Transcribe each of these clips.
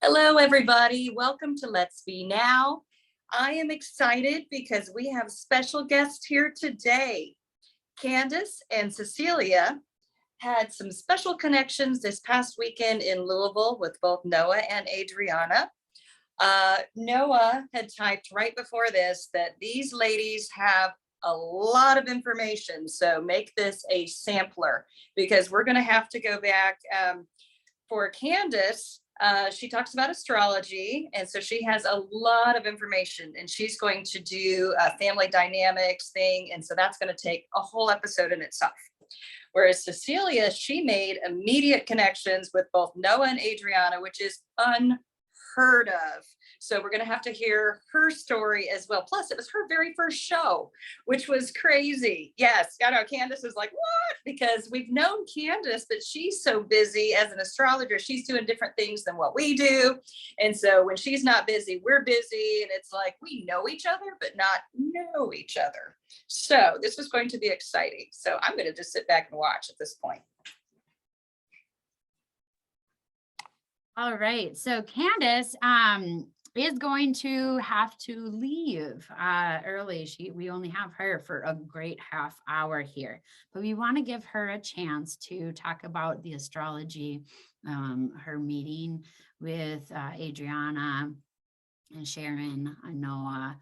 Hello, everybody. Welcome to Let's Be Now. I am excited because we have special guests here today. Candice and Cecilia had some special connections this past weekend in Louisville with both Noah and Adriana. Noah had typed right before this that these ladies have a lot of information, so make this a sampler because we're going to have to go back for Candice. She talks about astrology, and so she has a lot of information, and she's going to do a family dynamics thing, and so that's going to take a whole episode in itself. Whereas Cecilia, she made immediate connections with both Noah and Adriana, which is unheard of. So we're going to have to hear her story as well. Plus, it was her very first show, which was crazy. Yes, I know Candice was like, what? Because we've known Candice, but she's so busy as an astrologer. She's doing different things than what we do. And so when she's not busy, we're busy. And it's like we know each other, but not know each other. So this is going to be exciting. So I'm going to just sit back and watch at this point. All right. So Candice is going to have to leave early. We only have her for a great half hour here, but we want to give her a chance to talk about the astrology, her meeting with Adriana and Sharon, Noah,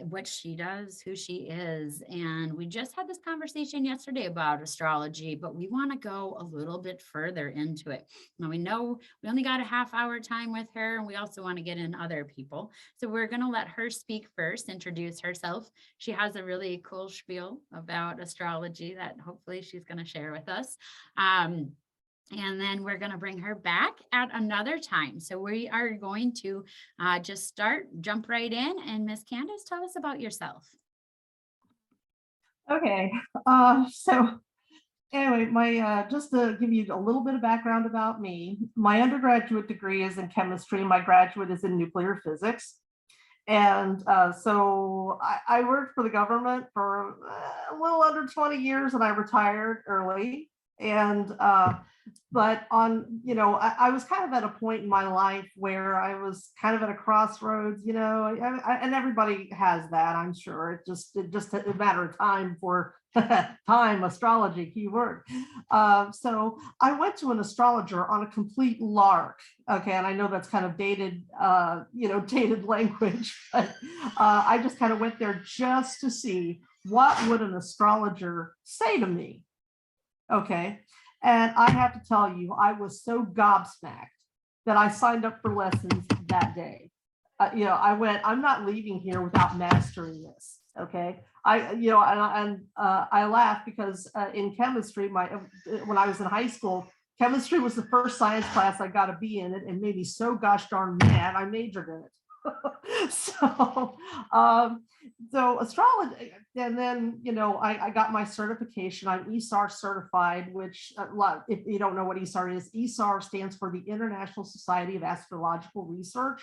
what she does, who she is. And we just had this conversation yesterday about astrology, but we want to go a little bit further into it. Now we know we only got a half hour time with her, and we also want to get in other people. So we're going to let her speak first, introduce herself. She has a really cool spiel about astrology that hopefully she's going to share with us. And then we're going to bring her back at another time. So we are going to just jump right in. And Miss Candice, tell us about yourself. Okay. So anyway, just to give you a little bit of background about me, my undergraduate degree is in chemistry. My graduate is in nuclear physics. And so I worked for the government for a little under 20 years, and I retired early. And but I was kind of at a point in my life where I was kind of at a crossroads, and everybody has that, I'm sure. It just a matter of time for time, astrology, keyword. So I went to an astrologer on a complete lark. Okay, and I know that's kind of dated, dated language, but I just kind of went there just to see what would an astrologer say to me. Okay. And I have to tell you, I was so gobsmacked that I signed up for lessons that day. I went, I'm not leaving here without mastering this. Okay. I laugh because in chemistry, when I was in high school, chemistry was the first science class I got a B in it, and made me so gosh darn mad I majored in it. So astrology, and then I got my certification. I'm ESAR certified, which if you don't know what ESAR is, ESAR stands for the International Society of Astrological Research.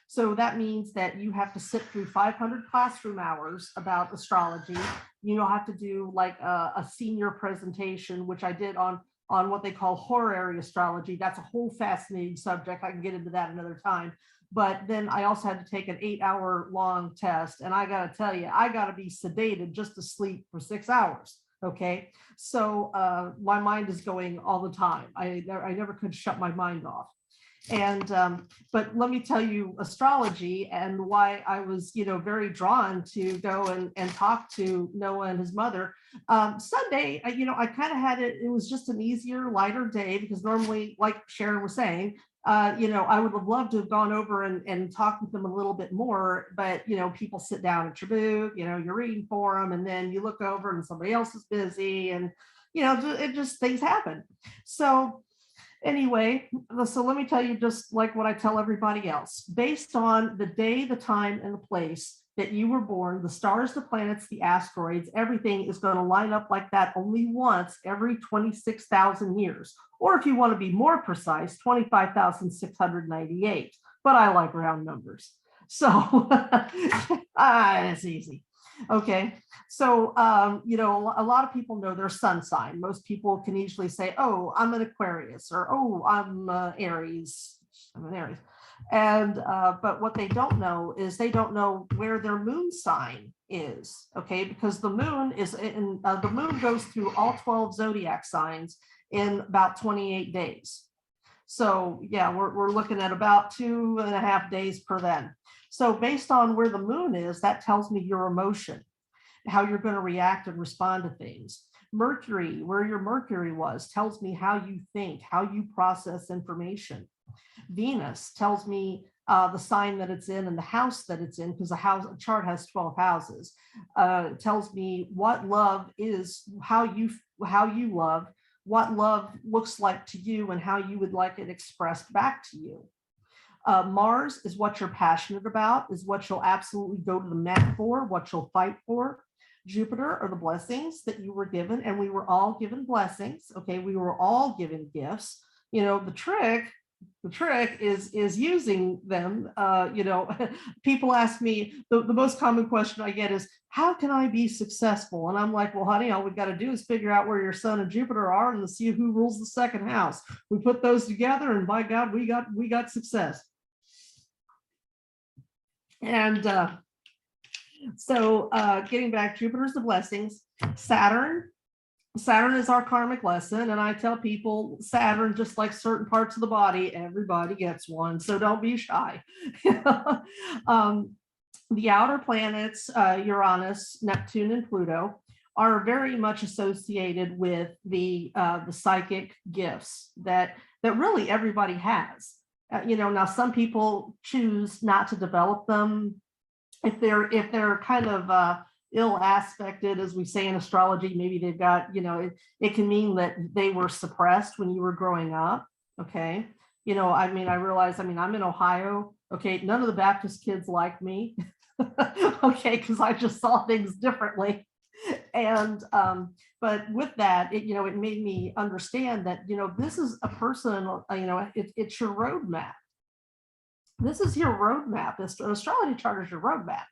So that means that you have to sit through 500 classroom hours about astrology. You have to do like a senior presentation, which I did on what they call horary astrology. That's a whole fascinating subject. I can get into that another time. But then I also had to take an 8-hour long test. And I got to tell you, I got to be sedated just to sleep for 6 hours. Okay. So my mind is going all the time. I never could shut my mind off. And but let me tell you astrology and why I was very drawn to go and talk to Noah and his mother. Sunday, I kind of had it was just an easier, lighter day, because normally, like Sharon was saying, I would have loved to have gone over and talked with them a little bit more, but people sit down at your booth, you're reading for them, and then you look over and somebody else is busy, and it just things happen. So anyway, so let me tell you just like what I tell everybody else. Based on the day, the time, and the place that you were born, the stars, the planets, the asteroids, everything is going to line up like that only once every 26,000 years. Or if you want to be more precise, 25,698. But I like round numbers. So it's easy. Okay, so a lot of people know their sun sign. Most people can easily say, oh, I'm an Aquarius, or oh, I'm Aries. I'm an Aries. And but what they don't know is they don't know where their moon sign is, okay? Because the moon is in the moon goes through all 12 zodiac signs in about 28 days. So yeah, we're looking at about 2.5 days per then. So based on where the moon is, that tells me your emotion, how you're going to react and respond to things. Mercury, where your Mercury was, tells me how you think, how you process information. Venus tells me the sign that it's in and the house that it's in, because a chart has 12 houses. It tells me what love is, how you love, what love looks like to you, and how you would like it expressed back to you. Mars is what you're passionate about, is what you'll absolutely go to the mat for, what you'll fight for. Jupiter are the blessings that you were given, and we were all given blessings. Okay, we were all given gifts. You know, the trick is using them. People ask me, the most common question I get is, how can I be successful? And I'm like, well, honey, all we've got to do is figure out where your sun and Jupiter are and see who rules the second house. We put those together, and by God, we got success. And so getting back, Jupiter's the blessings. Saturn is our karmic lesson. And I tell people, Saturn, just like certain parts of the body, everybody gets one. So don't be shy. The outer planets, Uranus, Neptune, and Pluto, are very much associated with the psychic gifts that really everybody has. Now some people choose not to develop them if they're kind of ill aspected, as we say in astrology. Maybe they've got, it can mean that they were suppressed when you were growing up. Okay. I realize, I'm in Ohio. Okay. None of the Baptist kids like me. Okay. Because I just saw things differently. And, but with that, it made me understand that, this is a person, it's your roadmap. This is your roadmap. This astrology chart is your roadmap.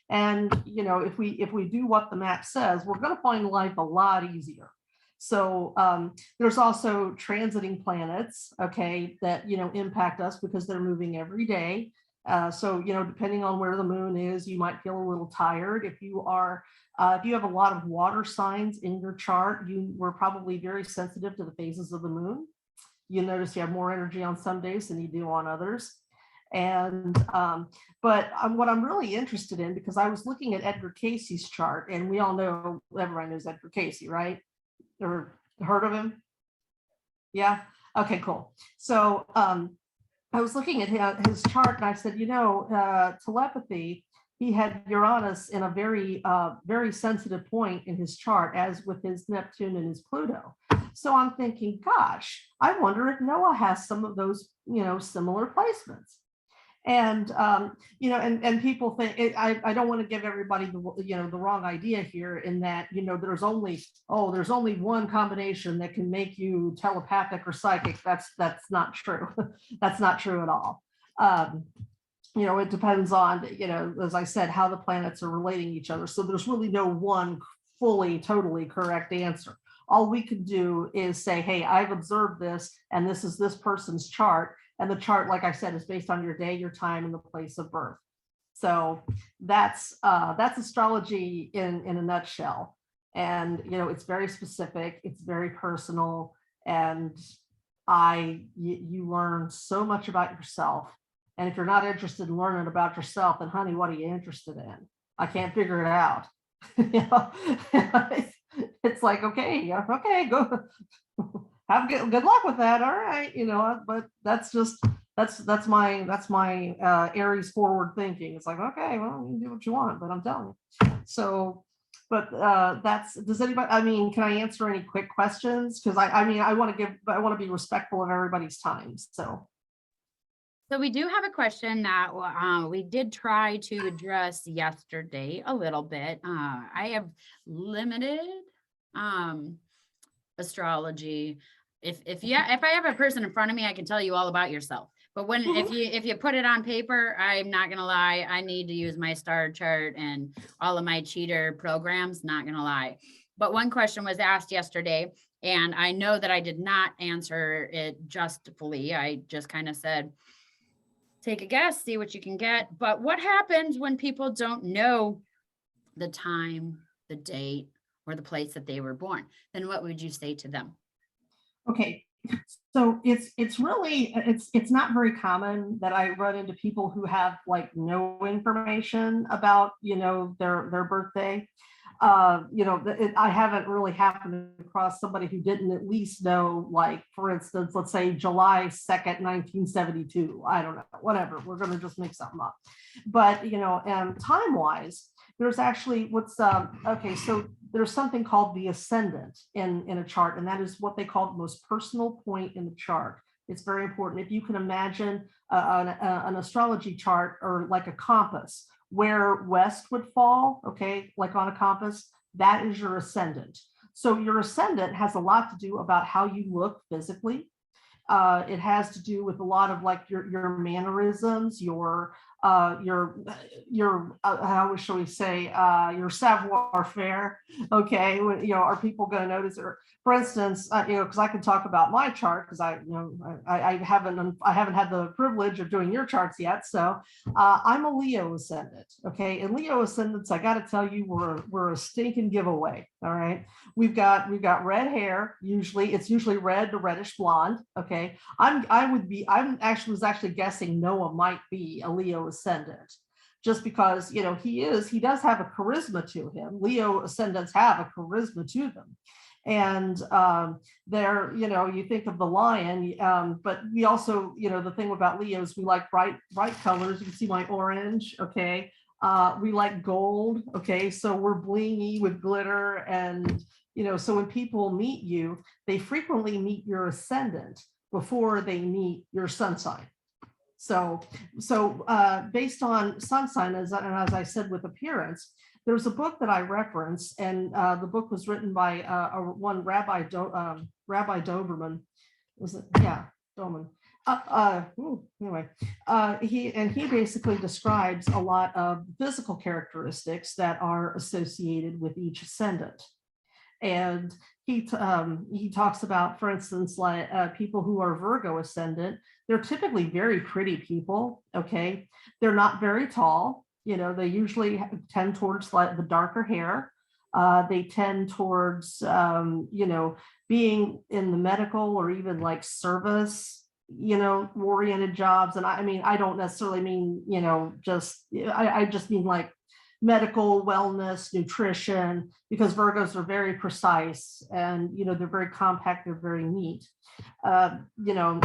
And, if we do what the map says, we're going to find life a lot easier. So there's also transiting planets, okay, that, impact us because they're moving every day. So, depending on where the moon is, you might feel a little tired. If you have a lot of water signs in your chart, you were probably very sensitive to the phases of the moon. You notice you have more energy on some days than you do on others. And but what I'm really interested in, because I was looking at Edgar Casey's chart, and we all know, everyone knows Edgar Casey, right? Or heard of him? Yeah. Okay, cool. So I was looking at his chart, and I said, telepathy, he had Uranus in a very, very sensitive point in his chart, as with his Neptune and his Pluto. So I'm thinking, gosh, I wonder if Noah has some of those, similar placements. And and people think I don't want to give everybody the wrong idea here, in that there's only one combination that can make you telepathic or psychic. That's not true. That's not true at all. It depends on, as I said, how the planets are relating each other. So there's really no one fully totally correct answer. All we could do is say, hey, I've observed this, and this is this person's chart. And the chart, like I said, is based on your day, your time, and the place of birth. So that's astrology in a nutshell. And it's very specific, it's very personal, and you learn so much about yourself. And if you're not interested in learning about yourself, then honey, what are you interested in? I can't figure it out. It's like, okay, go. Have good luck with that. All right, but that's my Aries forward thinking. It's like, okay, well, you can do what you want, but I'm telling you. So, but does anybody? Can I answer any quick questions? Because I want to be respectful of everybody's time. So we do have a question that we did try to address yesterday a little bit. I have limited astrology. If I have a person in front of me, I can tell you all about yourself. But if you put it on paper, I'm not gonna lie, I need to use my star chart and all of my cheater programs, not gonna lie. But one question was asked yesterday, and I know that I did not answer it justly. I just kind of said, take a guess, see what you can get. But what happens when people don't know the time, the date, or the place that they were born? Then what would you say to them? Okay, so it's really it's not very common that I run into people who have like no information about, you know, their birthday. You know, I haven't really happened across somebody who didn't at least know, like, for instance, let's say July 2nd, 1972. I don't know, whatever. We're going to just make something up. But, you know, and time wise, there's actually okay, so there's something called the ascendant in a chart, and that is what they call the most personal point in the chart. It's very important. If you can imagine an astrology chart, or like a compass, where west would fall, okay, like on a compass, that is your ascendant. So your ascendant has a lot to do about how you look physically. It has to do with a lot of like your mannerisms, your how shall we say, your savoir faire. Okay, you know, are people going to notice? Or for instance, you know, because I can talk about my chart, because I haven't had the privilege of doing your charts yet. So I'm a Leo ascendant. Okay, and Leo ascendants, I got to tell you, we're a stinking giveaway. All right, we've got red hair. It's usually red to reddish blonde. Okay, I was actually guessing Noah might be a Leo ascendant, just because, you know, he does have a charisma to him. Leo ascendants have a charisma to them. And they're, you know, you think of the lion, but we also, you know, the thing about Leos, we like bright colors. You can see my orange. Okay. We like gold. Okay. So we're blingy with glitter. And, you know, so when people meet you, they frequently meet your ascendant before they meet your sun sign. So based on sun sign, as I said, with appearance, there's a book that I reference, and the book was written by one Rabbi Doberman. Was it? Yeah, Doberman. Anyway, he basically describes a lot of physical characteristics that are associated with each ascendant. And he talks about, for instance, like people who are Virgo ascendant, they're typically very pretty people. Okay, they're not very tall. You know, they usually tend towards like the darker hair. They tend towards you know, being in the medical or even like service, you know, oriented jobs. And I mean, I don't necessarily mean, you know, I just mean like medical, wellness, nutrition, because Virgos are very precise, and, you know, they're very compact, they're very neat. You know,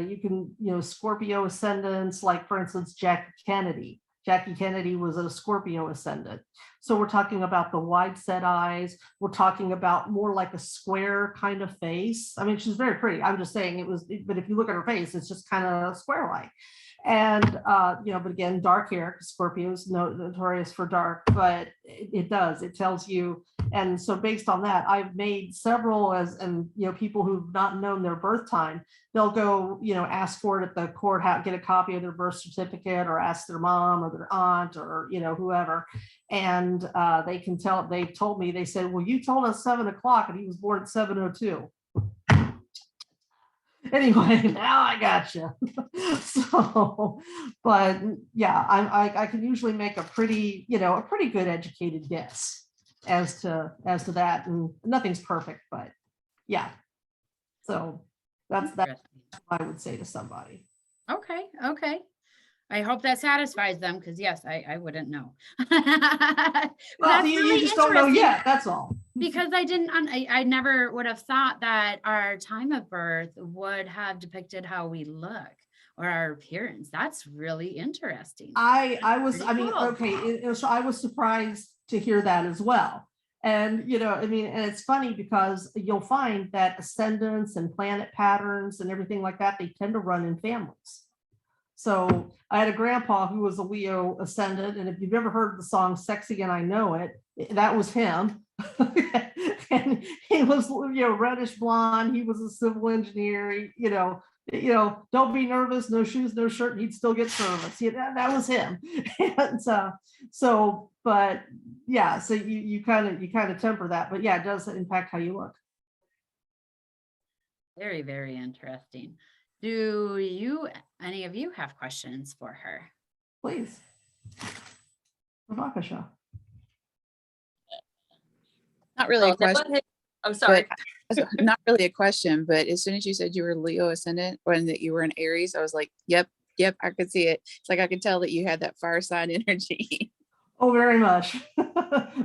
you can, you know, Scorpio ascendants, like for instance, Jackie Kennedy. Jackie Kennedy was a Scorpio ascendant. So we're talking about the wide set eyes. We're talking about more like a square kind of face. I mean, she's very pretty. I'm just saying but if you look at her face, it's just kind of square-like. And, you know, but again, dark hair, because Scorpio is notorious for dark, but it tells you. And so based on that, I've made several and, you know, people who've not known their birth time, they'll go, you know, ask for it at the courthouse, get a copy of their birth certificate, or ask their mom or their aunt, or, you know, whoever. And they can tell, they told me, they said, well, you told us 7 o'clock and he was born at 7:02. Anyway, now I got you. So, but yeah, I can usually make a pretty good educated guess as to that, and nothing's perfect, but yeah. So that's what I would say to somebody. Okay. I hope that satisfies them, because yes, I wouldn't know. Well, you just don't know yet, that's all. Because I never would have thought that our time of birth would have depicted how we look or our appearance. That's really interesting. So I was surprised to hear that as well. And, you know, I mean, and it's funny because you'll find that ascendants and planet patterns and everything like that, they tend to run in families. So I had a grandpa who was a Leo ascendant, and if you've ever heard the song "Sexy and I Know It," that was him. And he was, you know, reddish blonde. He was a civil engineer. You know, don't be nervous. No shoes, no shirt. He'd still get service. That was him. And but yeah. So you kind of temper that, but yeah, it does impact how you look. Very, very interesting. Do any of you have questions for her? Please. Rebecca. Not really a Oh, question, I'm sorry. but not really a question, but as soon as you said you were Leo ascendant and that you were in Aries, I was like, yep, I could see it. It's like I could tell that you had that fire sign energy. Oh, very much.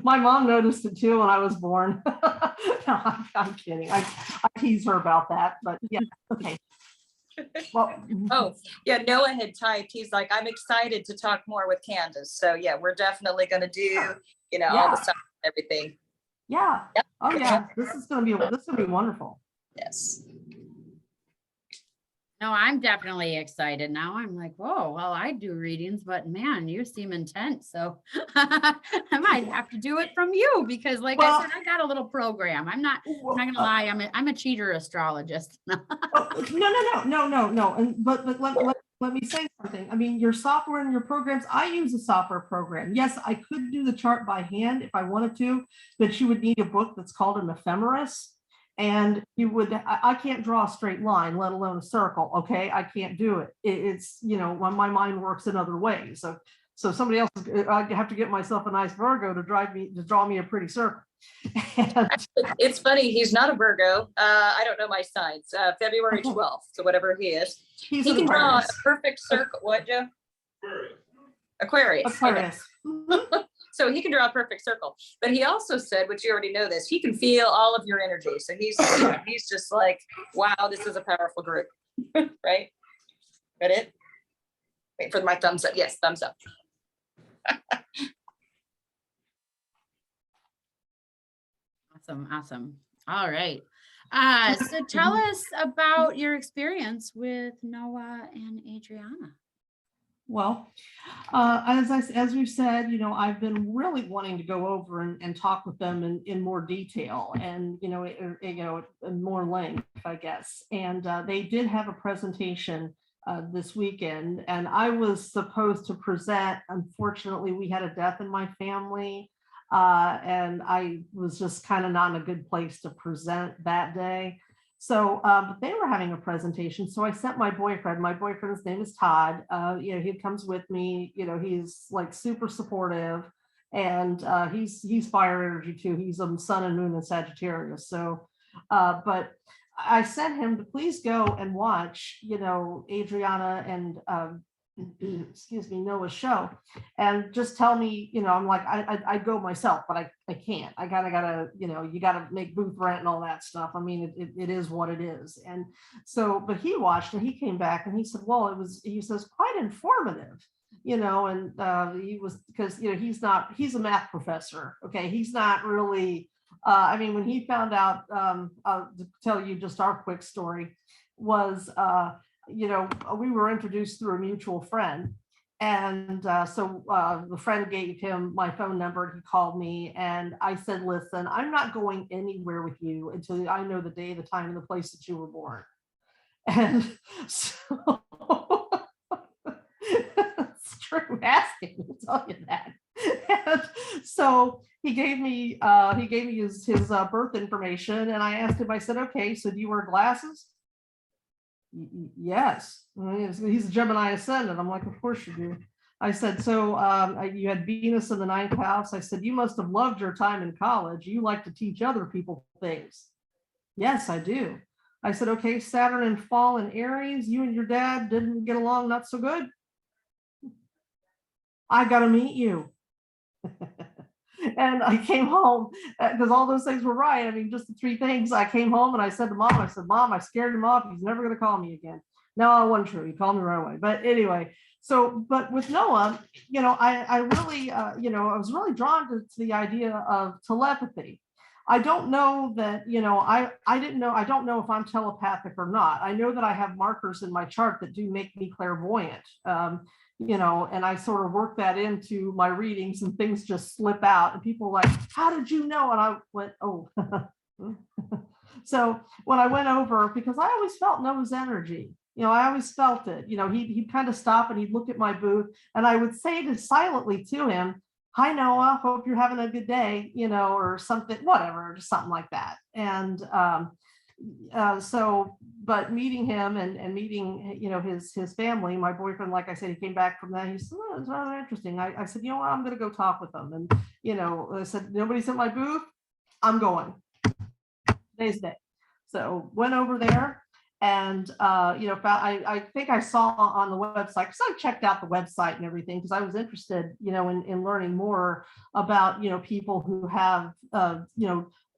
My mom noticed it too when I was born. No, I'm kidding. I tease her about that, but yeah, okay. Well, Oh, yeah, Noah had typed, he's like, I'm excited to talk more with Candice. So yeah, we're definitely gonna do, all the Yeah. stuff, everything. yeah. Yep. Oh yeah, this is gonna be wonderful. Yes. No, I'm definitely excited now. I'm like, whoa, well, I do readings, but man, you seem intense. So I might have to do it from you because like I said, I got a little program. I'm not gonna lie, I'm a cheater astrologist. No. And but let me say something. I mean, your software and your programs, I use a software program. Yes, I could do the chart by hand if I wanted to, but you would need a book that's called an ephemeris. And I can't draw a straight line, let alone a circle. Okay, I can't do it. It's, when my mind works in other ways. So somebody else, I have to get myself a nice Virgo to draw me a pretty circle. It's funny, he's not a Virgo. I don't know my signs. February 12th, so whatever he is. He can draw a perfect circle. What, Joe? Aquarius. Aquarius. Okay. So he can draw a perfect circle, but he also said, which you already know this, he can feel all of your energy. So he's just like, wow, this is a powerful group, right? Got it? Wait for my thumbs up. Yes, thumbs up. Awesome. All right. So tell us about your experience with Noah and Adriana. Well, as we've said, I've been really wanting to go over and talk with them in more detail and, in more length, I guess. And they did have a presentation this weekend, and I was supposed to present. Unfortunately, we had a death in my family, and I was just kind of not in a good place to present that day. So but they were having a presentation. So I sent my boyfriend. My boyfriend's name is Todd. He comes with me. He's like super supportive, and he's fire energy too. He's a sun and moon in Sagittarius. So, but I sent him to please go and watch, Adriana and Noah's show, and just tell me, I'm like, I go myself, but I can't. I gotta, you gotta make booth rent and all that stuff. I mean, it is what it is. And so, but he watched and he came back and he said, well, he says, quite informative, and he was, because, he's a math professor. Okay. He's not really, I mean, when he found out, to tell you just our quick story was, we were introduced through a mutual friend. And so the friend gave him my phone number and he called me and I said, listen, I'm not going anywhere with you until I know the day, the time, and the place that you were born. And so it's true, asking will tell you that. And so he gave me his birth information, and I asked him, I said, okay, so do you wear glasses? Yes. He's a Gemini ascendant. I'm like, of course you do. I said, so you had Venus in the 9th house. I said, you must have loved your time in college. You like to teach other people things. Yes, I do. I said, okay, Saturn and fall in Aries. You and your dad didn't get along not so good. I got to meet you. And I came home because all those things were right. I mean, just the three things. I came home and I said to Mom, Mom, I scared him off. He's never going to call me again. No, it wasn't true. He called me right away. But anyway, but with Noah, I really, I was really drawn to the idea of telepathy. I don't know that, I don't know if I'm telepathic or not. I know that I have markers in my chart that do make me clairvoyant. And I sort of work that into my readings and things just slip out and people are like, how did you know? And I went, oh. So when I went over, because I always felt Noah's energy, I always felt it, he'd kind of stop and he'd look at my booth and I would say silently to him, hi, Noah, hope you're having a good day, or something, whatever, just something like that. And but meeting him and meeting, his family, my boyfriend, like I said, he came back from that. He said, oh, it's rather interesting. I said, you know what, I'm going to go talk with them. And, I said, nobody's at my booth. I'm going. Today's the day. So went over there and, I think I saw on the website, because I checked out the website and everything, because I was interested, in learning more about, people who have,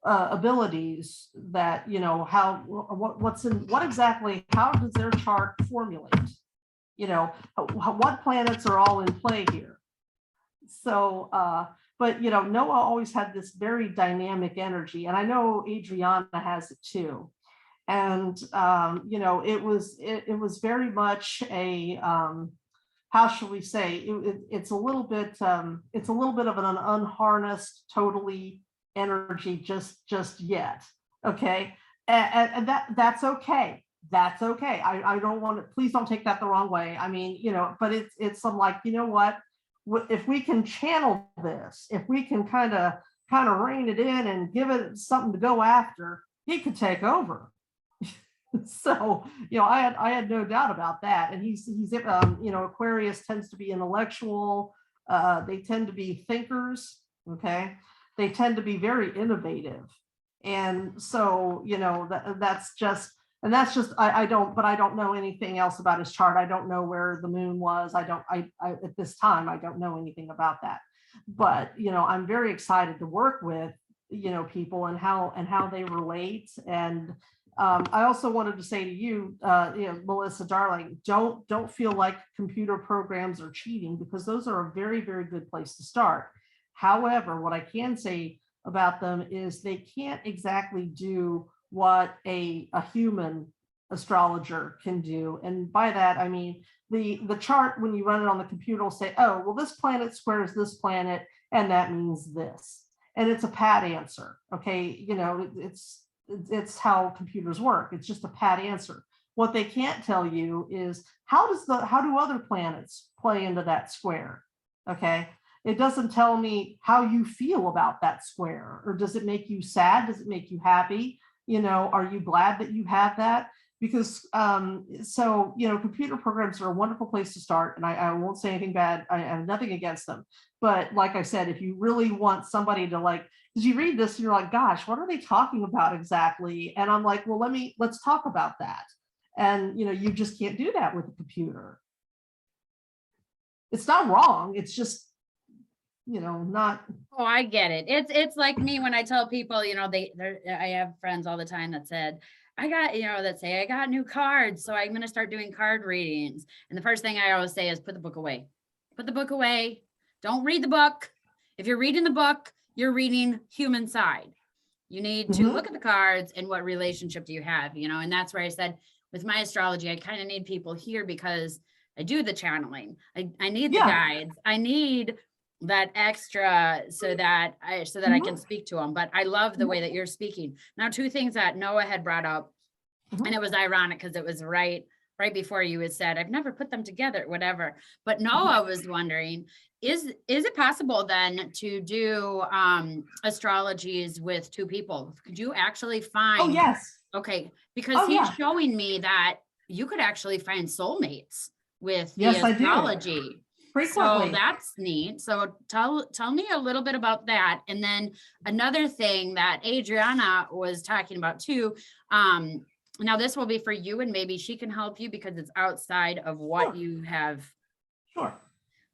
abilities that, what exactly, how does their chart formulate? What planets are all in play here? So, but Noah always had this very dynamic energy, and I know Adriana has it too. And it was very much a how shall we say, it's a little bit of an unharnessed totally energy just yet. Okay. And that's okay. That's okay. I don't want to, please don't take that the wrong way. I mean, but it's some like, what, if we can channel this, if we can kind of rein it in and give it something to go after, he could take over. So, I had no doubt about that. And he's Aquarius tends to be intellectual. They tend to be thinkers. Okay. They tend to be very innovative. And so, that's just, I don't know anything else about his chart. I don't know where the moon was. I at this time, I don't know anything about that, but, I'm very excited to work with, people and how they relate. And, I also wanted to say to you, Melissa, darling, don't feel like computer programs are cheating, because those are a very, very good place to start. However, what I can say about them is they can't exactly do what a human astrologer can do. And by that, I mean, the chart, when you run it on the computer, will say, oh, well, this planet squares this planet, and that means this. And it's a pat answer. Okay. It's how computers work. It's just a pat answer. What they can't tell you is how do other planets play into that square? Okay. It doesn't tell me how you feel about that square, or does it make you sad? Does it make you happy? Are you glad that you have that? Because computer programs are a wonderful place to start, and I won't say anything bad. I have nothing against them, but like I said, if you really want somebody to because you read this and you're like, gosh, what are they talking about exactly? And I'm like, well, let's talk about that. And you just can't do that with a computer. It's not wrong. It's just not. Oh, I get it. It's like me when I tell people, I have friends all the time that said, that say I got new cards, so I'm going to start doing card readings. And the first thing I always say is put the book away. Put the book away. Don't read the book. If you're reading the book, you're reading human side. You need to look at the cards and what relationship do you have, and that's where I said with my astrology, I kind of need people here because I do the channeling. I need the guides. I need that extra so that I can speak to them. But I love the way that you're speaking. Now, two things that Noah had brought up, and it was ironic because it was right before you had said, I've never put them together, whatever. But Noah was wondering, is it possible then to do astrologies with two people? Could you actually find? Oh, yes. Okay, because he's showing me that you could actually find soulmates with the astrology. Frequently. So that's neat. So tell me a little bit about that. And then another thing that Adriana was talking about too. Now this will be for you, and maybe she can help you because it's outside of what you have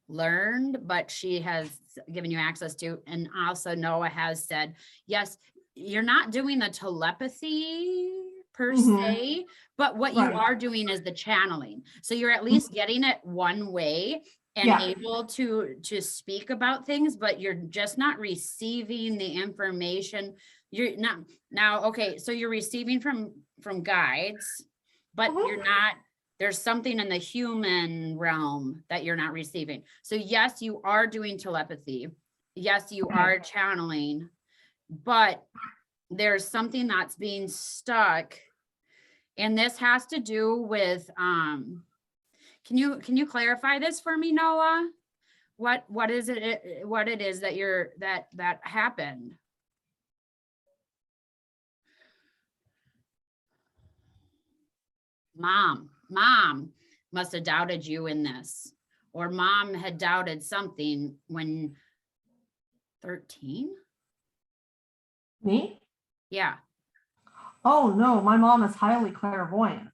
learned, but she has given you access to. And also Noah has said, yes, you're not doing the telepathy per se, but what you are doing is the channeling. So you're at least getting it one way and able to speak about things, but you're just not receiving the information. You're not now. Okay. So you're receiving from guides, but you're not, there's something in the human realm that you're not receiving. So yes, you are doing telepathy. Yes, you are channeling, but there's something that's being stuck. And this has to do with, can you clarify this for me, Noah? What is it, what it is that that happened? Mom must have doubted you in this, or mom had doubted something when 13. Me? Yeah. Oh, no, my mom is highly clairvoyant.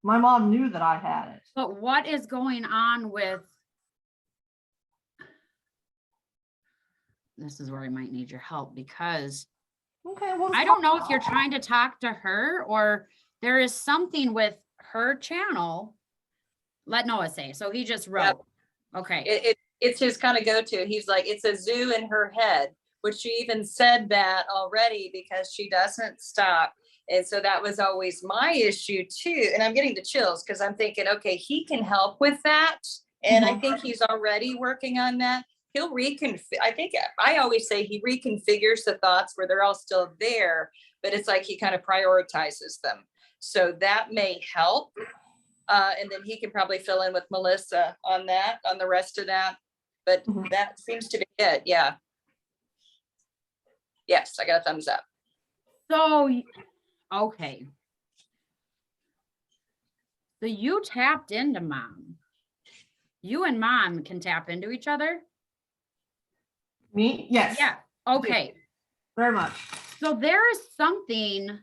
My mom knew that I had it. But what is going on with, this is where I might need your help, because Okay, well, I don't know if you're trying to talk to her or there is something with her channel. Let Noah say. So he just wrote. Yep. Okay. It's his kind of go-to. He's like, it's a zoo in her head, which she even said that already because she doesn't stop. And so that was always my issue too. And I'm getting the chills because I'm thinking, okay, he can help with that. And I think he's already working on that. He'll I think I always say he reconfigures the thoughts where they're all still there, but it's like he kind of prioritizes them. So that may help. And then he can probably fill in with Melissa on that, on the rest of that. But that seems to be it. Yeah. Yes, I got a thumbs up. So, okay. So you tapped into mom. You and mom can tap into each other? Me? Yes. Yeah. Okay. Very much. So there is something.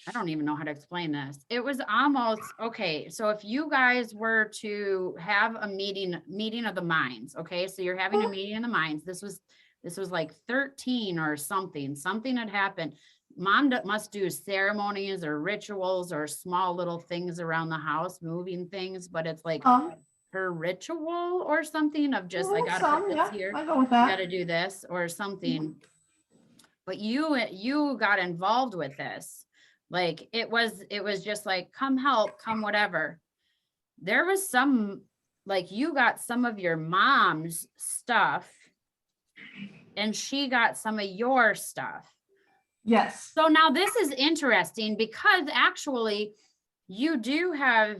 I don't even know how to explain this. It was almost, okay, so if you guys were to have a meeting of the minds, okay, so you're having a meeting of the minds, this was like 13 or something had happened. Mom must do ceremonies or rituals or small little things around the house, moving things, but it's like her ritual or something of just, I gotta put this here, I go with I that. gotta do this or something. But you got involved with this. Like it was just like, come help, come whatever. There was some, like you got some of your mom's stuff and she got some of your stuff. Yes. So now this is interesting because actually you have,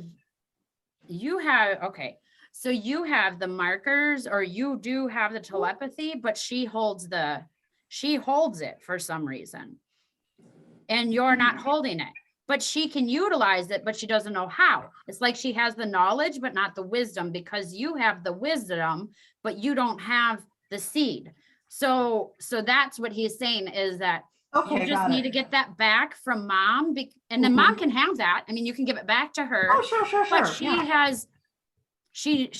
okay. So you have the markers or you do have the telepathy, but she holds it for some reason. And you're not holding it, but she can utilize it, but she doesn't know how. It's like she has the knowledge, but not the wisdom because you have the wisdom, but you don't have the seed. So that's what he's saying is that you just need to get that back from mom. And then mom can have that. I mean, you can give it back to her. Oh, sure. But she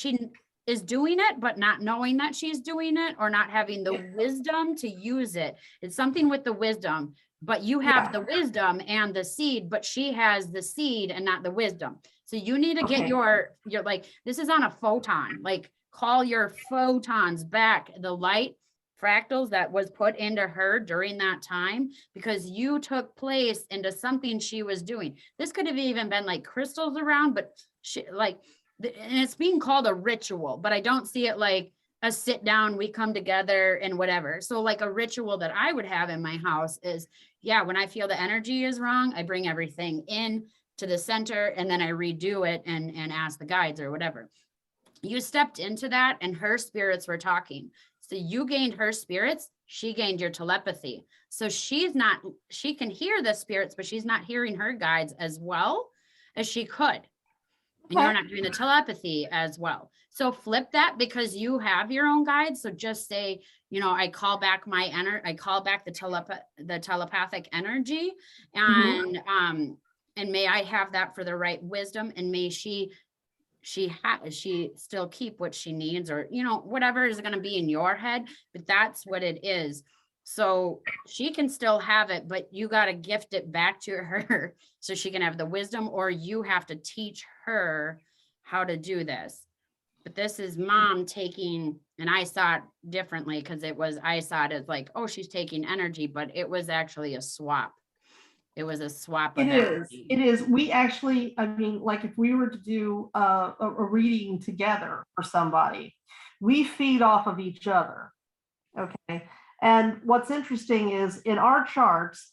is doing it, but not knowing that she's doing it or not having the wisdom to use it. It's something with the wisdom. But you have the wisdom and the seed, but she has the seed and not the wisdom. So you need to get your like, this is on a photon, like call your photons back, the light fractals that was put into her during that time, because you took place into something she was doing. This could have even been like crystals around, but she like, and it's being called a ritual, but I don't see it like a sit down, we come together and whatever. So like a ritual that I would have in my house is, when I feel the energy is wrong, I bring everything in to the center and then I redo it and ask the guides or whatever. You stepped into that and her spirits were talking. So you gained her spirits, she gained your telepathy. So she can hear the spirits, but she's not hearing her guides as well as she could. And you're not doing the telepathy as well. So flip that because you have your own guides. So just say, I call back I call back the telepathic energy and may I have that for the right wisdom and may she still keep what she needs or, whatever is going to be in your head, but that's what it is. So she can still have it, but you got to gift it back to her so she can have the wisdom, or you have to teach her how to do this. But this is mom taking, and I saw it differently because I saw it as like, oh, she's taking energy, but it was actually a swap. It was a swap of energy. It is. We actually, I mean, like if we were to do a reading together for somebody, we feed off of each other. Okay. And what's interesting is in our charts,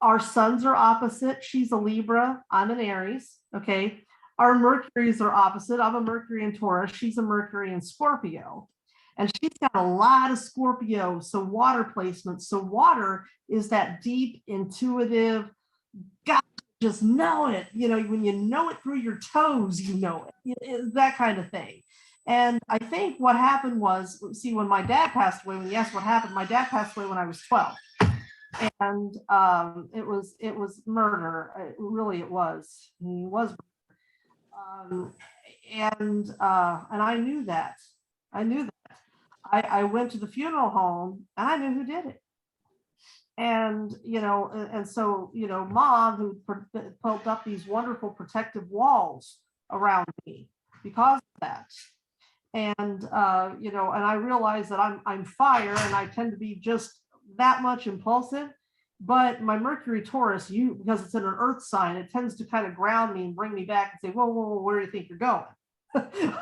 our suns are opposite. She's a Libra, I'm an Aries. Okay. Our Mercuries are opposite. I'm a Mercury in Taurus. She's a Mercury in Scorpio. And she's got a lot of Scorpio, so water placement. So water is that deep, intuitive, God, just know it. You know, when you know it through your toes, you know it, that kind of thing. And I think what happened was, see, when my dad passed away, when you asked what happened, my dad passed away when I was 12. And it was murder. It was. He was. And I knew that. I knew that. I went to the funeral home and I knew who did it. And, you know, and so, you know, Mom, who built up these wonderful protective walls around me because of that. And, you know, and I realized that I'm fire and I tend to be just that much impulsive. But my Mercury Taurus, because it's in an earth sign, it tends to kind of ground me and bring me back and say, whoa, whoa, whoa, where do you think you're going?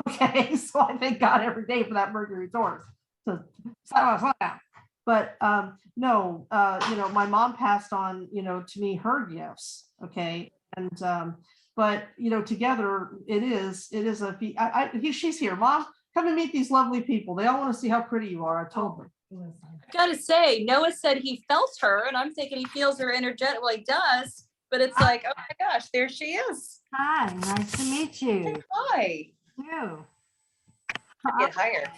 Okay, so I thank God every day for that Mercury Taurus. So slow down. But no, you know, my mom passed on, you know, to me her gifts. Okay, and but you know, together it is she's here. Mom, come and meet these lovely people. They all want to see how pretty you are. I told them. I gotta say, Noah said he felt her, and I'm thinking he feels her energetic. Well, he does, but it's like, oh my gosh, there she is. Hi, nice to meet you. Hi. You. Get higher.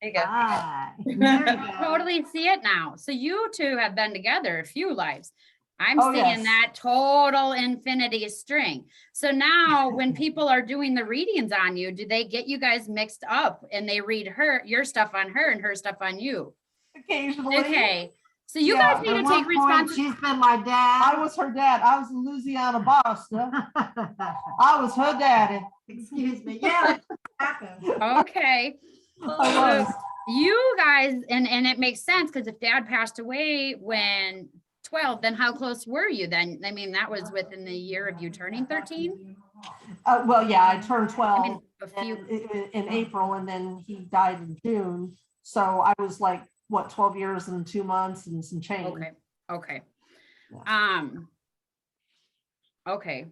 There you go. Hi. There you go. Totally see it now. So you two have been together a few lives. I'm Oh, seeing yes. that total infinity string. So now when people are doing the readings on you, do they get you guys mixed up and they read your stuff on her and her stuff on you? Occasionally. Okay. So you Yeah, guys need At to one take point, responsibility. she's been my I dad. was her dad. I was in Louisiana, Boston. I was her daddy. Excuse me. Yeah, it happened. Okay. I was. You guys, and it makes sense because if dad passed away when 12, then how close were you then? I mean, that was within the year of you turning 13. Well, yeah, I turned 12 I mean, a few. in April, and then he died in June. So I was like, what, 12 years and 2 months and some change. Okay. Okay. Yeah. Okay.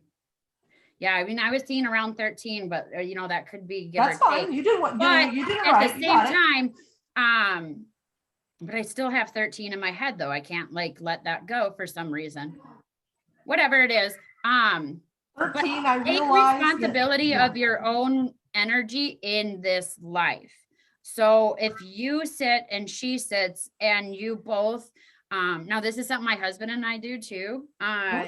Yeah, I mean, I was seeing around 13, but you know, that could be give That's or fine. take. You did what But you did it at right. the You same got it. time, but I still have 13 in my head though. I can't like let that go for some reason. Whatever it is. 13, I Take realized responsibility that, of your own energy in this life. So if you sit and she sits and you both, now this is something my husband and I do too,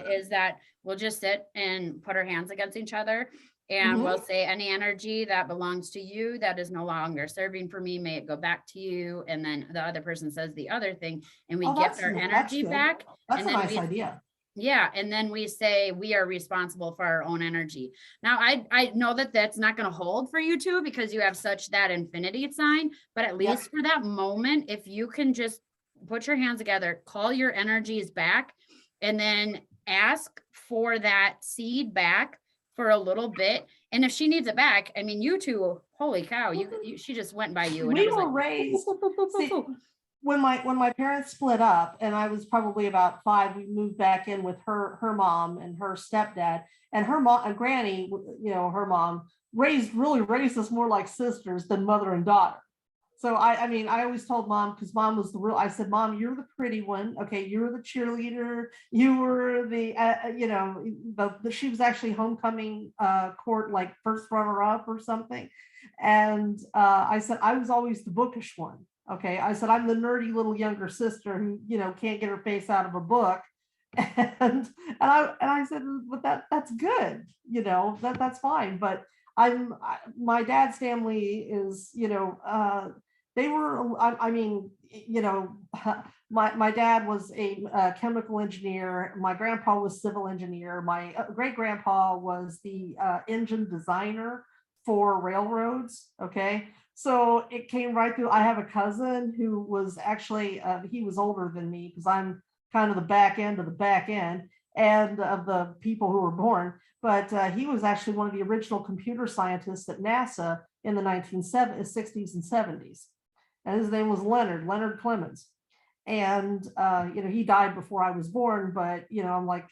is that we'll just sit and put our hands against each other and we'll say any energy that belongs to you that is no longer serving for me, may it go back to you. And then the other person says the other thing and we gift our energy good. back. That's and a then nice idea. Yeah. And then we say we are responsible for our own energy. Now, I know that that's not going to hold for you two because you have such that infinity sign, but at least for that moment, if you can just put your hands together, call your energies back, and then ask for that seed back for a little bit. And if she needs it back, I mean, you two, holy cow, she just went by you. And We it was were like, raised. See, when my parents split up and I was probably about 5, we moved back in with her mom and her stepdad, and her mom and Granny, you know, her mom really raised us more like sisters than mother and daughter. So I mean, I always told Mom, because Mom was I said, Mom, you're the pretty one. Okay, you're the cheerleader. You were the, you know, she was actually homecoming court, like first runner up or something. And I said, I was always the bookish one. Okay, I said, I'm the nerdy little younger sister who, you know, can't get her face out of a book. And I said, but that's good. You know, that's fine. But my dad's family is, you know, they were, I mean, you know, my dad was a chemical engineer. My grandpa was civil engineer. My great grandpa was the engine designer for railroads. Okay. So it came right through. I have a cousin who was actually, he was older than me because I'm kind of the back end of the back end and of the people who were born. But he was actually one of the original computer scientists at NASA in the 1960s and 70s. And his name was Leonard Clemens. And, you know, he died before I was born, but, you know, I'm like,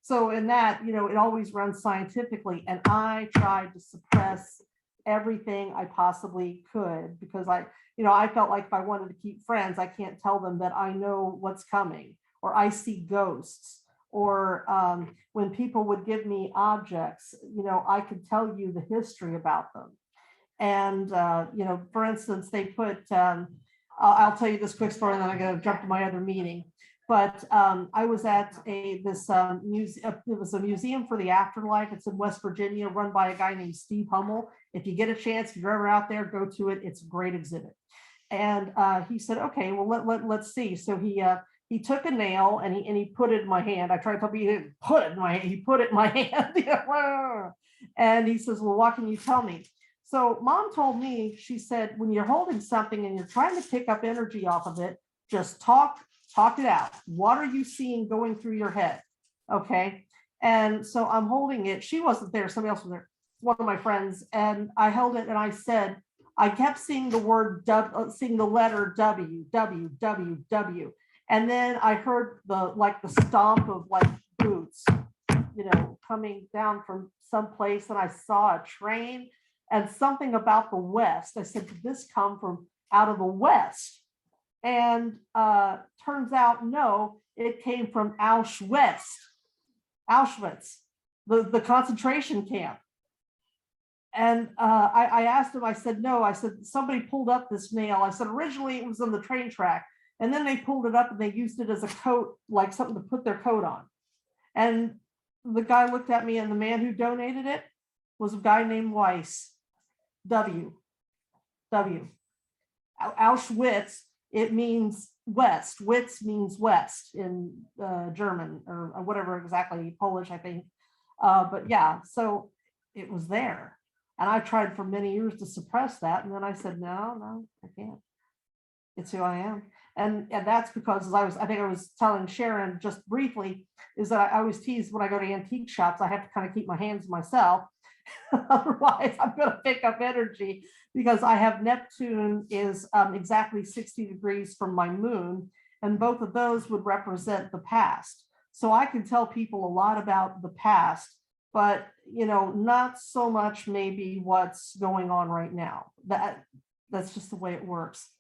so in that, you know, it always runs scientifically. And I tried to suppress everything I possibly could because I felt like if I wanted to keep friends, I can't tell them that I know what's coming, or I see ghosts, or when people would give me objects, I could tell you the history about them. And, for instance, they put, I'll tell you this quick story and then I'm going to jump to my other meeting. But I was at this museum. It was a museum for the afterlife. It's in West Virginia, run by a guy named Steve Hummel. If you get a chance, if you're ever out there, go to it. It's a great exhibit. And he said, okay, well, let's see. So he took a nail and he put it in my hand. I tried to tell me he didn't put it in my hand. He put it in my hand. And he says, well, what can you tell me? So mom told me, she said, when you're holding something and you're trying to pick up energy off of it, just talk it out. What are you seeing going through your head? Okay. And so I'm holding it. She wasn't there. Somebody else was there. One of my friends. And I held it and I said, I kept seeing the word, seeing the letter W, W, W, W. And then I heard the stomp of like boots, coming down from someplace. And I saw a train and something about the West. I said, did this come from out of the West? And turns out, no, it came from Auschwitz, the concentration camp. And I asked him, I said, no, I said, somebody pulled up this nail. I said, originally it was on the train track. And then they pulled it up and they used it as a coat, like something to put their coat on. And the guy looked at me, and the man who donated it was a guy named Weiss, W. Auschwitz, it means west. Witz means west in German or whatever, exactly, Polish, I think. But yeah, so it was there. And I tried for many years to suppress that. And then I said, no, I can't. It's who I am. And that's because I think I was telling Sharon just briefly, is that I always tease when I go to antique shops, I have to kind of keep my hands to myself. Otherwise, I'm going to pick up energy, because I have Neptune is exactly 60 degrees from my moon. And both of those would represent the past. So I can tell people a lot about the past, but, not so much maybe what's going on right now. That's just the way it works.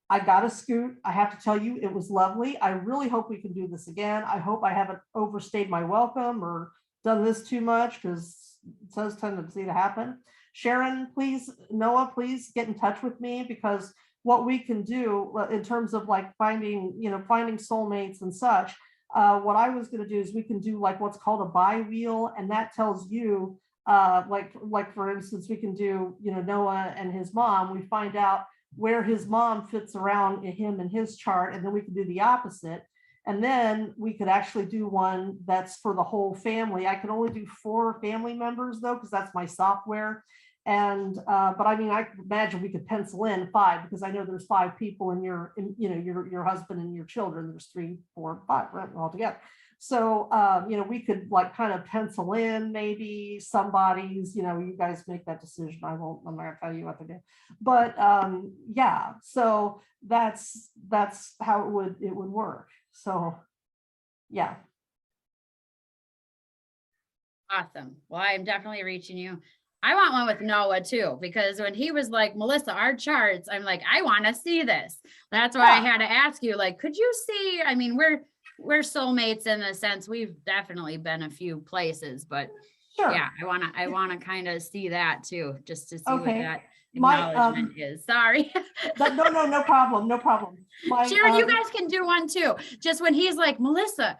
I got a scoot. I have to tell you, it was lovely. I really hope we can do this again. I hope I haven't overstayed my welcome or done this too much, because it does tendency to happen. Sharon, please, Noah, please get in touch with me, because what we can do in terms of like finding soulmates and such, what I was going to do is we can do like what's called a bi-wheel, and that tells you, like for instance, we can do, Noah and his mom. We find out where his mom fits around him and his chart, and then we can do the opposite. And then we could actually do one that's for the whole family. I can only do 4 family members though, because that's my software. And but I mean, I could imagine we could pencil in 5, because I know there's 5 people in your husband and your children. There's 3, 4, 5 right, all together. So we could like kind of pencil in maybe somebody's, you guys make that decision. I'm not gonna tell you what to do. But yeah, so that's how it would work. So yeah. Awesome. Well, I'm definitely reaching you. I want one with Noah too, because when he was like, Melissa, our charts, I'm like, I want to see this. That's why I had to ask you, like, could you see? I mean, we're soulmates in the sense we've definitely been a few places, but Sure. yeah, I want to kind of see that too, just to see what Okay. that acknowledgement is. Sorry. No problem. Sharon, you guys can do one too. Just when he's like, Melissa,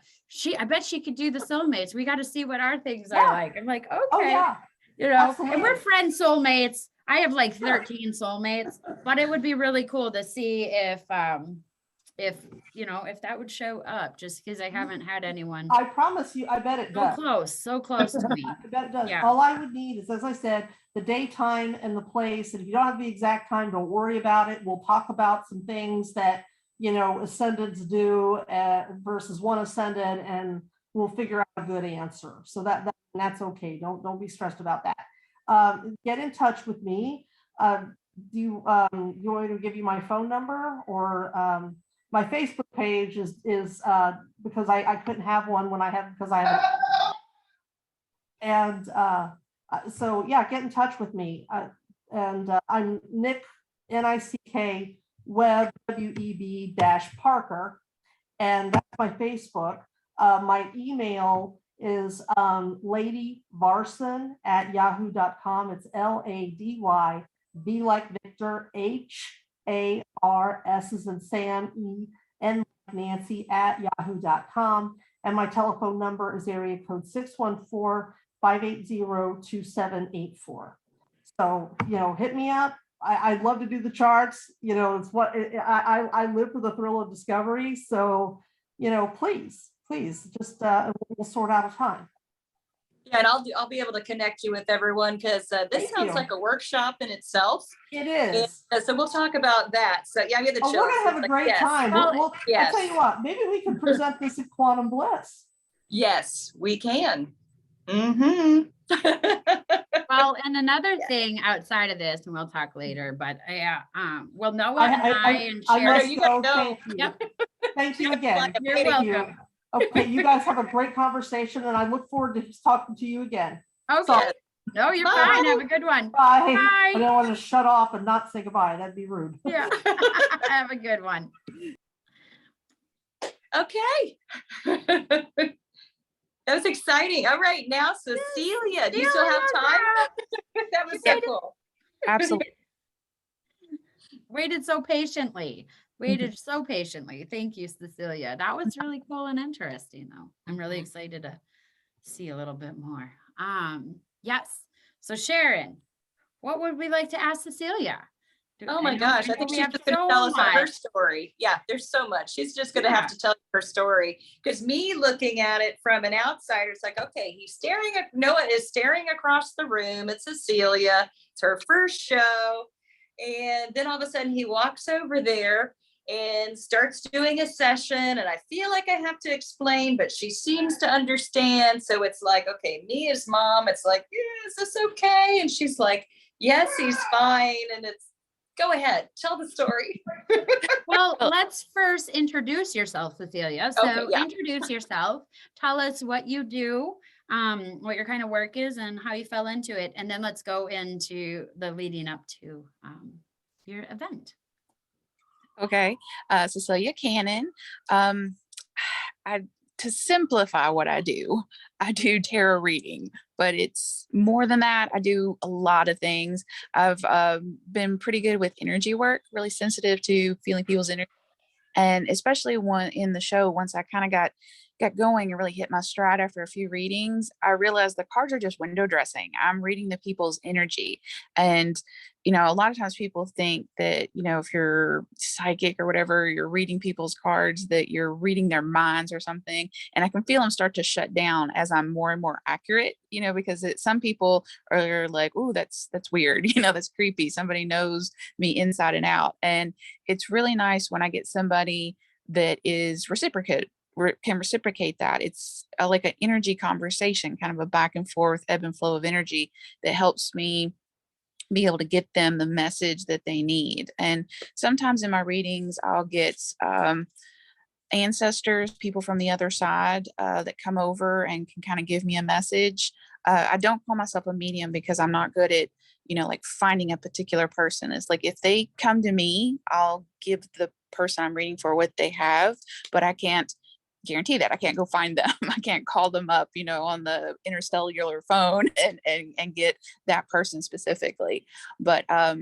I bet she could do the soulmates. We got to see what our things are like. I'm like, okay. Oh yeah. And we're friend soulmates. I have like 13 soulmates, but it would be really cool to see if that would show up, just because I haven't had anyone. I promise you, I bet it does. So close to me. I bet it does. Yeah. All I would need is, as I said, the daytime and the place. And if you don't have the exact time, don't worry about it. We'll talk about some things that, ascendants do versus one ascendant, and we'll figure out a good answer. So that's okay. Don't be stressed about that. Get in touch with me. Do you want me to give you my phone number, or my Facebook page is because I couldn't have one when I have, because I have and so yeah, get in touch with me. And I'm Nick Nick Web, WEB dash Parker. And that's my Facebook. My email is ladyvarson@yahoo.com. It's LADY, V like Victor, HARS as in Sam, EN like Nancy @yahoo.com. And my telephone number is area code 614-580-2784. So, hit me up. I'd love to do the charts. It's what I live for, the thrill of discovery. So, please just we'll sort out a time. Yeah, and I'll be able to connect you with everyone because this Thank sounds you. like a workshop in itself. It is. So we'll talk about that. So yeah, we have the Oh, we're gonna have a great time. Well, I'll tell you what, maybe we can present this at Quantum Bliss. Yes, we can. Mm-hmm. Well, and another thing outside of this, and we'll talk later, but well, Noah and I and I Sharon, must you gotta go. know. Thank you. Yep. Thank you again. You're Thank you. welcome. Okay, you guys have a great conversation, and I look forward to talking to you again. Okay. Sorry. No, you're Bye. fine. Have a good one. Bye. Bye. I don't want to shut off and not say goodbye. That'd be rude. Yeah. Have a good one. Okay. That was exciting. All right, now Cecilia, do you still have time? That was so cool. Absolutely. Waited so patiently. Thank you, Cecilia. That was really cool and interesting, though. I'm really excited to see a little bit more. Yes. So Sharon, what would we like to ask Cecilia? Oh my gosh, I think we she's have just going to so tell us her much. story. Yeah, there's so much. She's just going to have Yeah. to tell you her story. Because me looking at it from an outsider, it's like, okay, Noah is staring across the room at Cecilia. It's her first show. And then all of a sudden he walks over there and starts doing a session. And I feel like I have to explain, but she seems to understand. So it's like, okay, me as mom, it's like, yeah, is this okay? And she's like, yes, he's fine. And it's, go ahead, tell the story. Well, let's first introduce yourself, Cecilia. So Okay, yeah. introduce yourself. Tell us what you do, what your kind of work is, and how you fell into it. And then let's go into the leading up to your event. Okay. Cecilia Cannon. To simplify what I do tarot reading, but it's more than that. I do a lot of things. I've been pretty good with energy work, really sensitive to feeling people's energy. And especially in the show, once I kind of got going and really hit my stride after a few readings, I realized the cards are just window dressing. I'm reading the people's energy. And, a lot of times people think that, if you're psychic or whatever, you're reading people's cards, that you're reading their minds or something. And I can feel them start to shut down as I'm more and more accurate, because some people are like, oh, that's weird. That's creepy. Somebody knows me inside and out. And it's really nice when I get somebody that is can reciprocate that. It's like an energy conversation, kind of a back and forth ebb and flow of energy that helps me be able to get them the message that they need. And sometimes in my readings, I'll get ancestors, people from the other side that come over and can kind of give me a message. I don't call myself a medium because I'm not good at, like finding a particular person. It's like, if they come to me, I'll give the person I'm reading for what they have, but I can't guarantee that. I can't go find them. I can't call them up, on the interstellar phone and get that person specifically. But I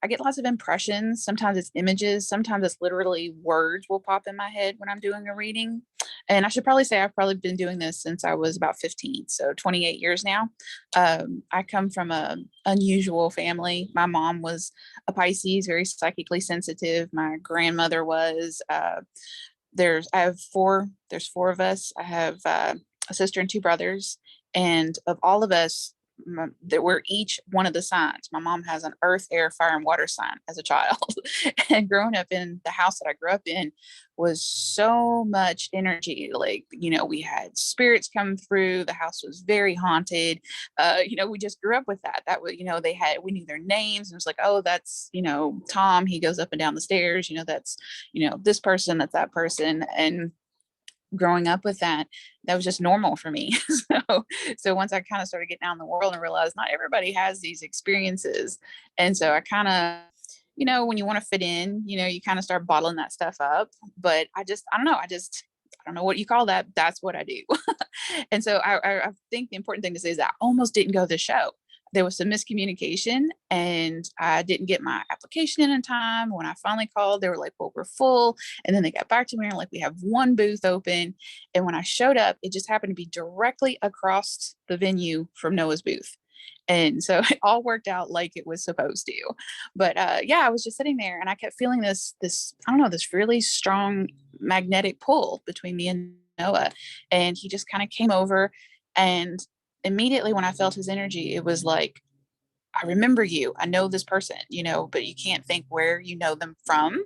get lots of impressions. Sometimes it's images. Sometimes it's literally words will pop in my head when I'm doing a reading. And I should probably say I've probably been doing this since I was about 15, so 28 years now. I come from an unusual family. My mom was a Pisces, very psychically sensitive. My grandmother was. There's four of us. I have a sister and two brothers, and of all of us, that we're each one of the signs. My mom has an earth, air, fire, and water sign as a child. And growing up in the house that I grew up in was so much energy. Like, we had spirits come through. The house was very haunted. We just grew up with that. That was, we knew their names. And it was like, oh, that's, Tom, he goes up and down the stairs. That's, this person, that's that person. And growing up with that was just normal for me. So once I kind of started getting out in the world and realized not everybody has these experiences. And so I kind of, you know, when you want to fit in, you know, you kind of start bottling that stuff up. But I don't know. I don't know what you call that. That's what I do. And so I think the important thing to say is that I almost didn't go to the show. There was some miscommunication and I didn't get my application in time. When I finally called, they were like, well, we're full. And then they got back to me and like, we have one booth open. And when I showed up, it just happened to be directly across the venue from Noah's booth. And so it all worked out like it was supposed to. But yeah, I was just sitting there and I kept feeling this, I don't know, this really strong magnetic pull between me and Noah. And he just kind of came over, and immediately when I felt his energy, it was like, I remember you. I know this person, you know, but you can't think where you know them from.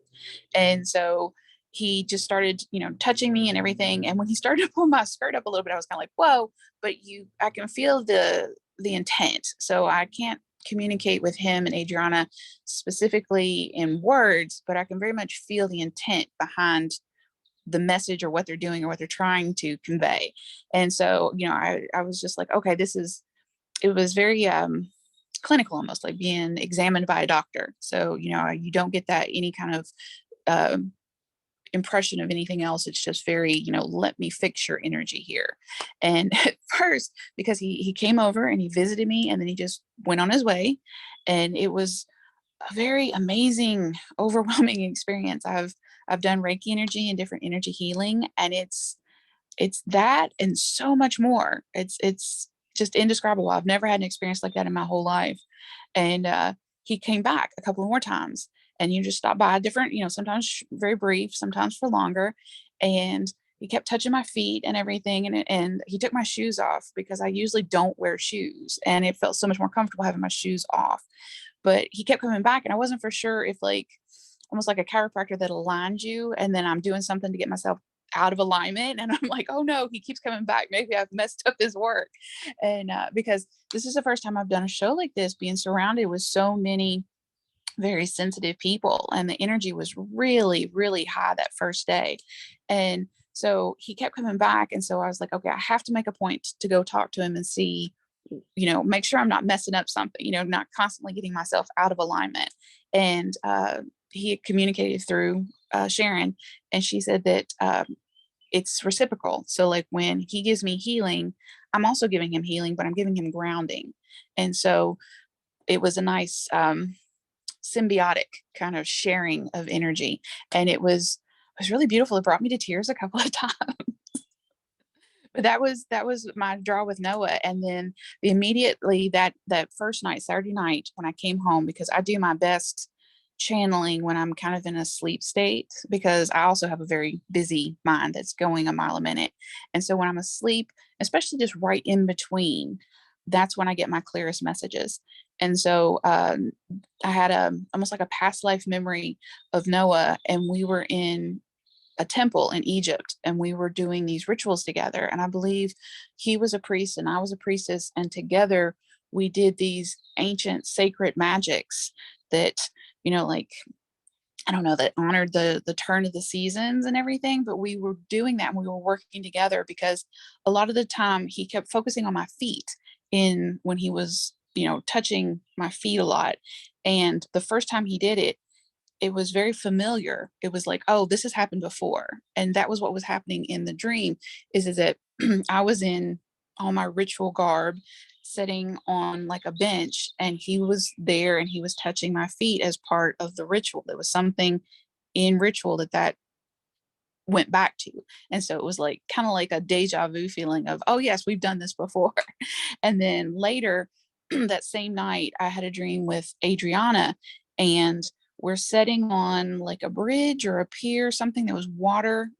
And so he just started, you know, touching me and everything. And when he started to pull my skirt up a little bit, I was kind of like, whoa, but I can feel the intent. So I can't communicate with him and Adriana specifically in words, but I can very much feel the intent behind the message or what they're doing or what they're trying to convey. And so, you know, I was just like, okay, it was very clinical, almost like being examined by a doctor. So, you know, you don't get that any kind of impression of anything else. It's just very, you know, let me fix your energy here. And at first, because he came over and he visited me and then he just went on his way. And it was a very amazing, overwhelming experience. I've done Reiki energy and different energy healing, and it's that and so much more. It's just indescribable. I've never had an experience like that in my whole life. And he came back a couple more times, and you just stop by different, you know, sometimes very brief, sometimes for longer. And he kept touching my feet and everything. And he took my shoes off because I usually don't wear shoes. And it felt so much more comfortable having my shoes off. But he kept coming back, and I wasn't for sure if, like, almost like a chiropractor that aligns you, and then I'm doing something to get myself out of alignment, and I'm like, oh no, he keeps coming back, maybe I've messed up his work. And because this is the first time I've done a show like this, being surrounded with so many very sensitive people, and the energy was really, really high that first day. And so he kept coming back, and so I was like, okay, I have to make a point to go talk to him and see, you know, make sure I'm not messing up something, you know, not constantly getting myself out of alignment. And he had communicated through Sharon, and she said that it's reciprocal. So like when he gives me healing, I'm also giving him healing, but I'm giving him grounding. And so it was a nice symbiotic kind of sharing of energy. And it was really beautiful. It brought me to tears a couple of times. But that was my draw with Noah. And then immediately that first night, Saturday night, when I came home, because I do my best channeling when I'm kind of in a sleep state, because I also have a very busy mind that's going a mile a minute. And so when I'm asleep, especially just right in between, that's when I get my clearest messages. And so I had almost like a past life memory of Noah, and we were in a temple in Egypt, and we were doing these rituals together. And I believe he was a priest and I was a priestess, and together we did these ancient sacred magics that, you know, like, I don't know, that honored the turn of the seasons and everything. But we were doing that and we were working together, because a lot of the time he kept focusing on my feet when he was, you know, touching my feet a lot. And the first time he did it, it was very familiar. It was like, oh, this has happened before. And that was what was happening in the dream, is that I was in all my ritual garb, sitting on like a bench, and he was there and he was touching my feet as part of the ritual. There was something in ritual that went back to. And so it was like kind of like a deja vu feeling of, oh yes, we've done this before. And then later that same night, I had a dream with Adriana, and we're sitting on like a bridge or a pier, something that was water.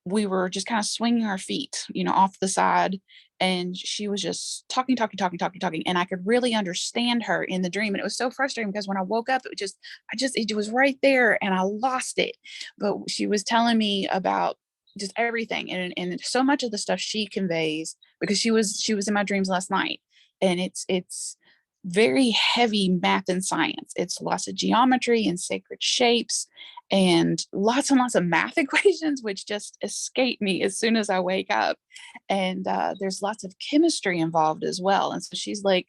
We were just kind of swinging our feet, you know, off the side. And she was just talking. And I could really understand her in the dream. And it was so frustrating because when I woke up, it was right there and I lost it. But she was telling me about just everything. And so much of the stuff she conveys, because she was in my dreams last night. And it's very heavy math and science. It's lots of geometry and sacred shapes and lots of math equations, which just escape me as soon as I wake up. And there's lots of chemistry involved as well. And so she's like,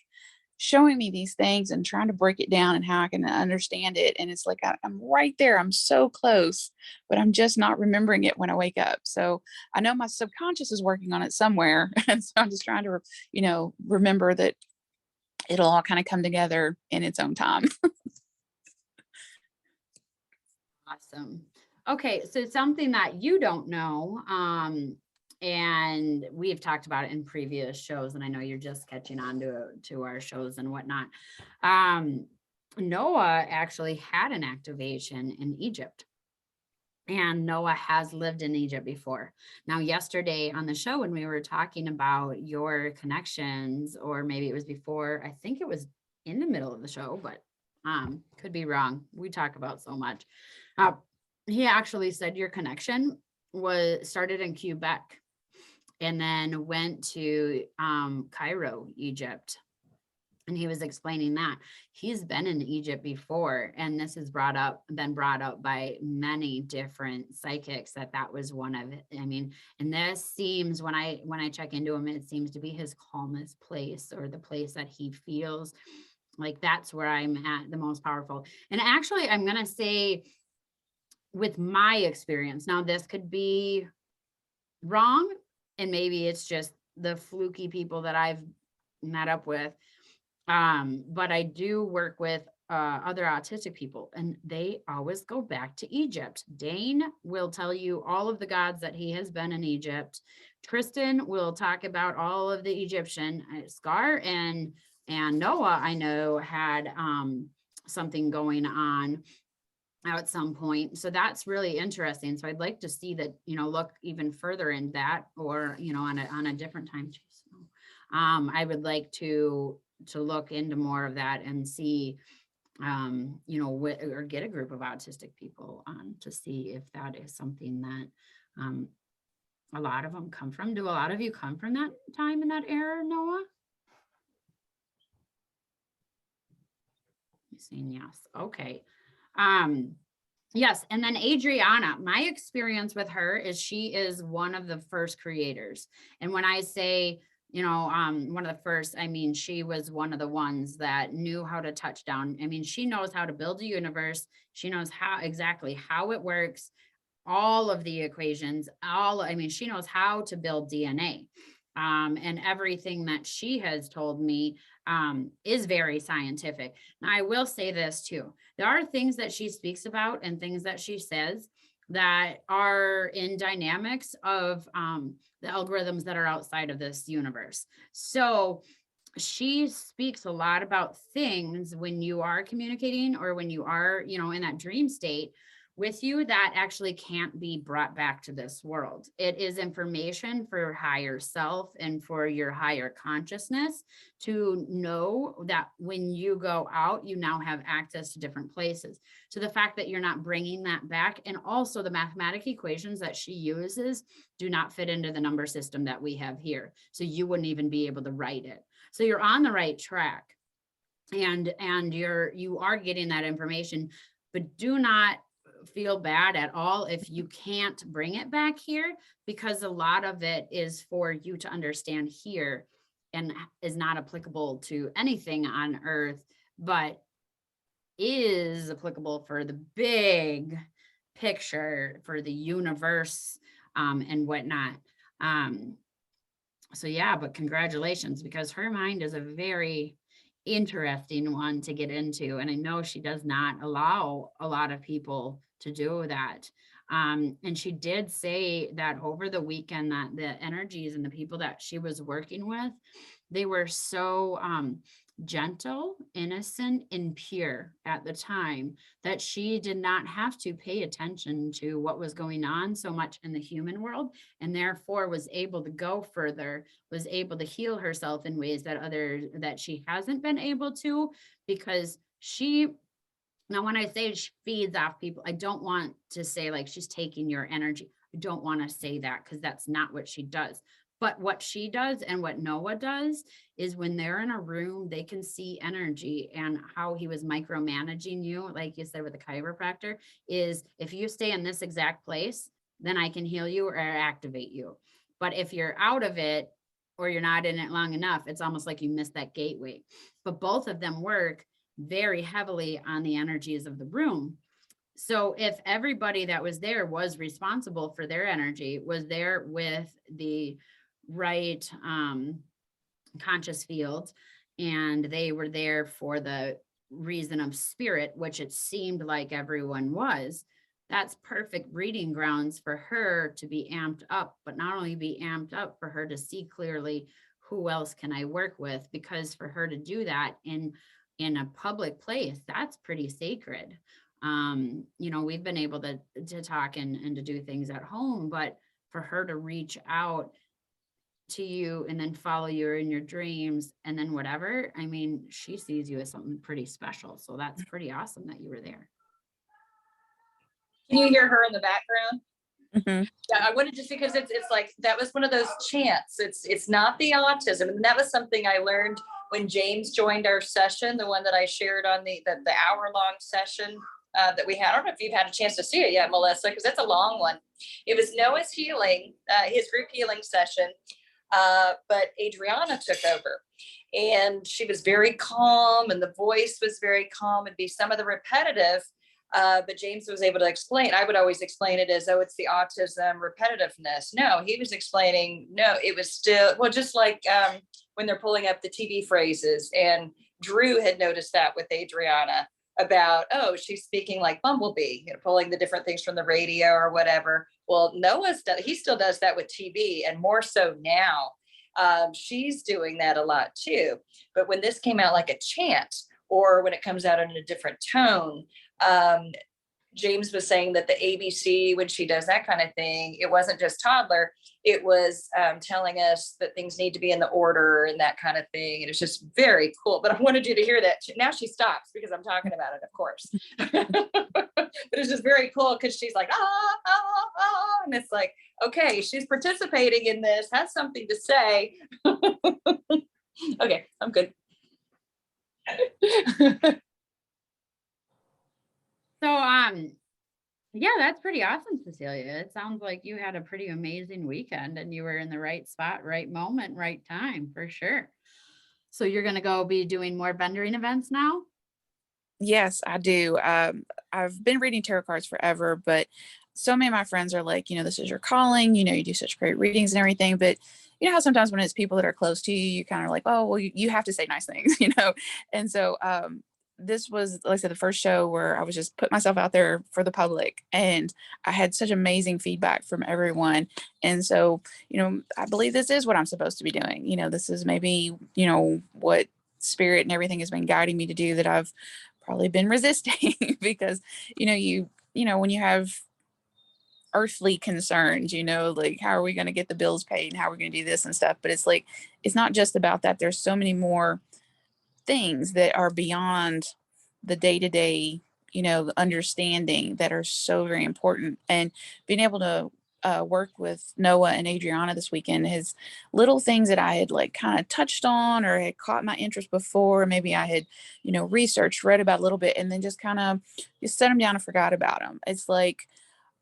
showing me these things and trying to break it down and how I can understand it. And it's like, I'm right there. I'm so close, but I'm just not remembering it when I wake up. So I know my subconscious is working on it somewhere. And so I'm just trying to, remember that it'll all kind of come together in its own time. Awesome. Okay, so something that you don't know, and we've talked about it in previous shows, and I know you're just catching on to our shows and whatnot. Noah actually had an activation in Egypt. And Noah has lived in Egypt before. Now, yesterday on the show, when we were talking about your connections, or maybe it was before, I think it was in the middle of the show, but could be wrong. We talk about so much. He actually said your connection was started in Quebec and then went to Cairo, Egypt. And he was explaining that he's been in Egypt before, and this has been brought up by many different psychics that was one of it. I mean, and this seems, when I check into him, it seems to be his calmest place, or the place that he feels like that's where I'm at the most powerful. And actually, I'm going to say, with my experience, now this could be wrong, and maybe it's just the fluky people that I've met up with. But I do work with other autistic people, and they always go back to Egypt. Dane will tell you all of the gods that he has been in Egypt. Tristan will talk about all of the Egyptian. Scar and Noah, I know, had something going on at some point. So that's really interesting. So I'd like to see that, look even further in that, or, on a different time. I would like to look into more of that and see, or get a group of autistic people on to see if that is something that a lot of them come from. Do a lot of you come from that time in that era, Noah? You're saying yes. Okay. Yes. And then Adriana, my experience with her is she is one of the first creators. And when I say, one of the first, I mean, she was one of the ones that knew how to touch down. I mean, she knows how to build a universe. She knows exactly how it works, all of the equations, she knows how to build DNA. And everything that she has told me is very scientific. Now, I will say this too. There are things that she speaks about and things that she says that are in dynamics of the algorithms that are outside of this universe. So she speaks a lot about things when you are communicating, or when you are, in that dream state with you, that actually can't be brought back to this world. It is information for your higher self and for your higher consciousness to know that when you go out, you now have access to different places. So the fact that you're not bringing that back, and also the mathematic equations that she uses do not fit into the number system that we have here. So you wouldn't even be able to write it. So you're on the right track, and you are getting that information, but do not feel bad at all if you can't bring it back here, because a lot of it is for you to understand here and is not applicable to anything on earth, but is applicable for the big picture, for the universe, and whatnot. So yeah, but congratulations, because her mind is a very interesting one to get into. And I know she does not allow a lot of people to do that. And she did say that over the weekend that the energies and the people that she was working with, they were so gentle, innocent, and pure at the time that she did not have to pay attention to what was going on so much in the human world, and therefore was able to go further, was able to heal herself in ways that she hasn't been able to, because now, when I say she feeds off people, I don't want to say like she's taking your energy. I don't want to say that, because that's not what she does. But what she does and what Noah does is, when they're in a room, they can see energy, and how he was micromanaging you, like you said with the chiropractor, is if you stay in this exact place, then I can heal you or activate you. But if you're out of it, or you're not in it long enough. It's almost like you missed that gateway. But both of them work very heavily on the energies of the room. So if everybody that was there was responsible for their energy, was there with the right conscious field, and they were there for the reason of spirit, which it seemed like everyone was, that's perfect breeding grounds for her to be amped up, but not only be amped up, for her to see clearly who else can I work with, because for her to do that in a public place, that's pretty sacred. You know, we've been able to talk and to do things at home, but for her to reach out to you and then follow you in your dreams and then whatever, I mean, she sees you as something pretty special. So that's pretty awesome that you were there. Can you hear her in the background? Mhm. Yeah, I wanted just because it's like that was one of those chants. It's not the autism, and that was something I learned when James joined our session, the one that I shared on the hour-long session that we had. I don't know if you've had a chance to see it yet, Melissa, because it's a long one. It was Noah's healing, his group healing session, but Adriana took over, and she was very calm, and the voice was very calm, and be some of the repetitive. But James was able to explain. I would always explain it as, oh, it's the autism repetitiveness. No, he was explaining, no, it was still, well, just like when they're pulling up the TV phrases. And Drew had noticed that with Adriana about, oh, she's speaking like Bumblebee, you know, pulling the different things from the radio or whatever. Well, he still does that with TV, and more so now. She's doing that a lot too. But when this came out like a chant, or when it comes out in a different tone, James was saying that the ABC, when she does that kind of thing, it wasn't just toddler, it was telling us that things need to be in the order and that kind of thing. And it's just very cool. But I wanted you to hear that. Now she stops because I'm talking about it, of course. But it's just very cool because she's like, and it's like, okay, she's participating in this, has something to say. Okay, I'm good. So, yeah, that's pretty awesome, Cecilia. It sounds like you had a pretty amazing weekend and you were in the right spot, right moment, right time, for sure. So you're going to go be doing more vendoring events now? Yes, I do. I've been reading tarot cards forever, but so many of my friends are like, this is your calling, you do such great readings and everything. But you know how sometimes when it's people that are close to you, you kind of like, oh, well, you have to say nice things, And so this was, like I said, the first show where I was just put myself out there for the public, and I had such amazing feedback from everyone. And so, I believe this is what I'm supposed to be doing. This is maybe, what spirit and everything has been guiding me to do, that I've probably been resisting because, when you have earthly concerns, like how are we going to get the bills paid and how are we going to do this and stuff. But it's like, it's not just about that. There's so many more things that are beyond the day-to-day, understanding, that are so very important. And being able to work with Noah and Adriana this weekend is little things that I had like kind of touched on or had caught my interest before. Maybe I had, researched, read about a little bit, and then just kind of just set them down and forgot about them. It's like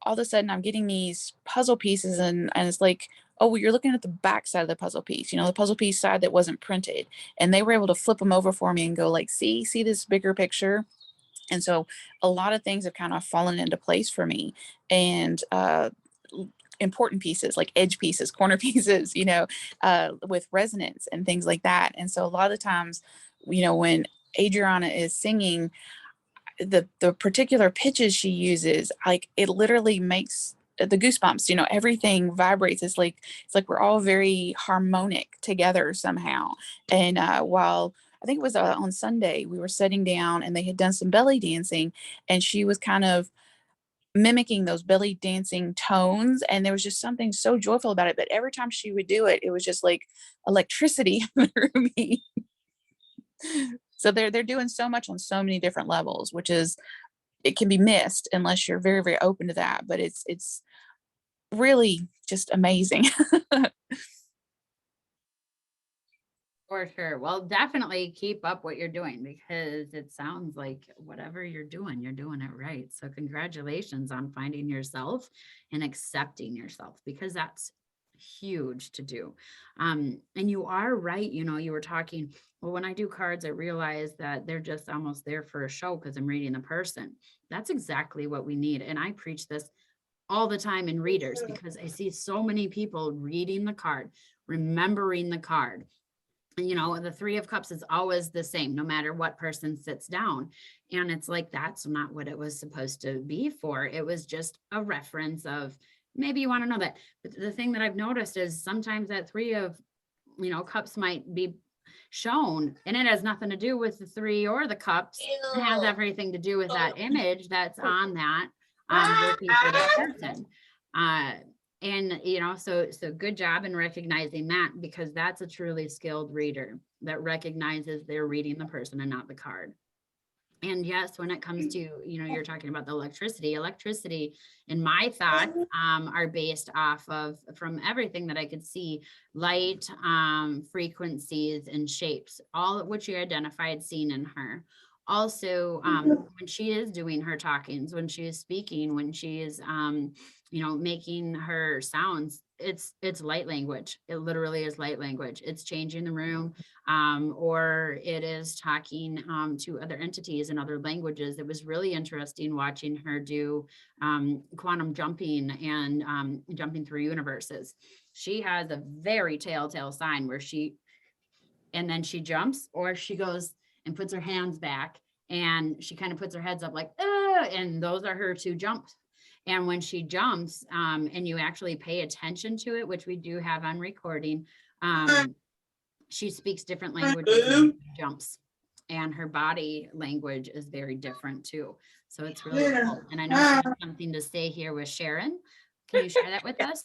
all of a sudden I'm getting these puzzle pieces, and it's like, oh, well, you're looking at the back side of the puzzle piece, the puzzle piece side that wasn't printed. And they were able to flip them over for me and go like, see this bigger picture. And so a lot of things have kind of fallen into place for me. And important pieces like edge pieces, corner pieces, with resonance and things like that. And so a lot of the times, when Adriana is singing, the particular pitches she uses, like it literally makes the goosebumps, everything vibrates. It's like we're all very harmonic together somehow. And while I think it was on Sunday, we were sitting down and they had done some belly dancing, and she was kind of mimicking those belly dancing tones, and there was just something so joyful about it. But every time she would do it, it was just like electricity through me. So they're doing so much on so many different levels, which is, it can be missed unless you're very, very open to that. But it's really just amazing. For sure. Well, definitely keep up what you're doing, because it sounds like whatever you're doing it right. So congratulations on finding yourself and accepting yourself, because that's huge to do. And you are right. You know, you were talking, well, when I do cards, I realize that they're just almost there for a show because I'm reading the person. That's exactly what we need. And I preach this all the time in readers because I see so many people reading the card, remembering the card. And, you know, the Three of Cups is always the same, no matter what person sits down. And it's like, that's not what it was supposed to be for. It was just a reference of, maybe you want to know that. But the thing that I've noticed is sometimes that Three of, you know, Cups might be shown and it has nothing to do with the three or the cups. It has everything to do with that image that's on that working for that person. And, you know, so good job in recognizing that, because that's a truly skilled reader that recognizes they're reading the person and not the card. And yes, when it comes to, you know, you're talking about the electricity in my thoughts are based off of, from everything that I could see, light, frequencies and shapes, all of which you identified seen in her. Also, when she is doing her talkings, when she is speaking, when she is, you know, making her sounds, it's light language. It literally is light language. It's changing the room, or it is talking to other entities in other languages. It was really interesting watching her do quantum jumping and jumping through universes. She has a very telltale sign where and then she jumps, or she goes and puts her hands back and she kind of puts her heads up like, and those are her two jumps. And when she jumps, and you actually pay attention to it, which we do have on recording, she speaks different languages when she jumps, and her body language is very different too. So it's really cool. And I know she has something to say here with Sharon. Can you share that with us?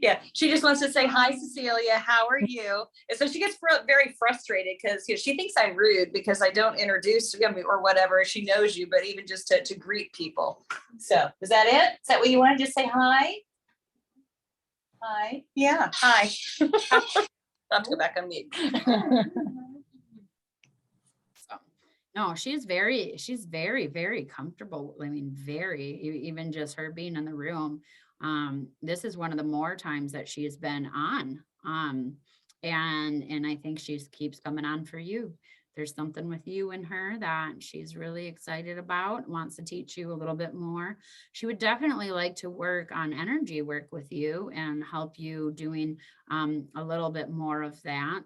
Yeah, she just wants to say, hi, Cecilia, how are you? And so she gets very frustrated because, you know, she thinks I'm rude because I don't introduce you or whatever. She knows you, but even just to greet people. So is that it? Is that what you want to just say? Hi. Hi. Yeah. Hi. I'll have to go back on mute. So, no, she's very, very comfortable. I mean, even just her being in the room. This is one of the more times that she has been on. And I think she keeps coming on for you. There's something with you and her that she's really excited about, wants to teach you a little bit more. She would definitely like to work on energy work with you and help you doing a little bit more of that.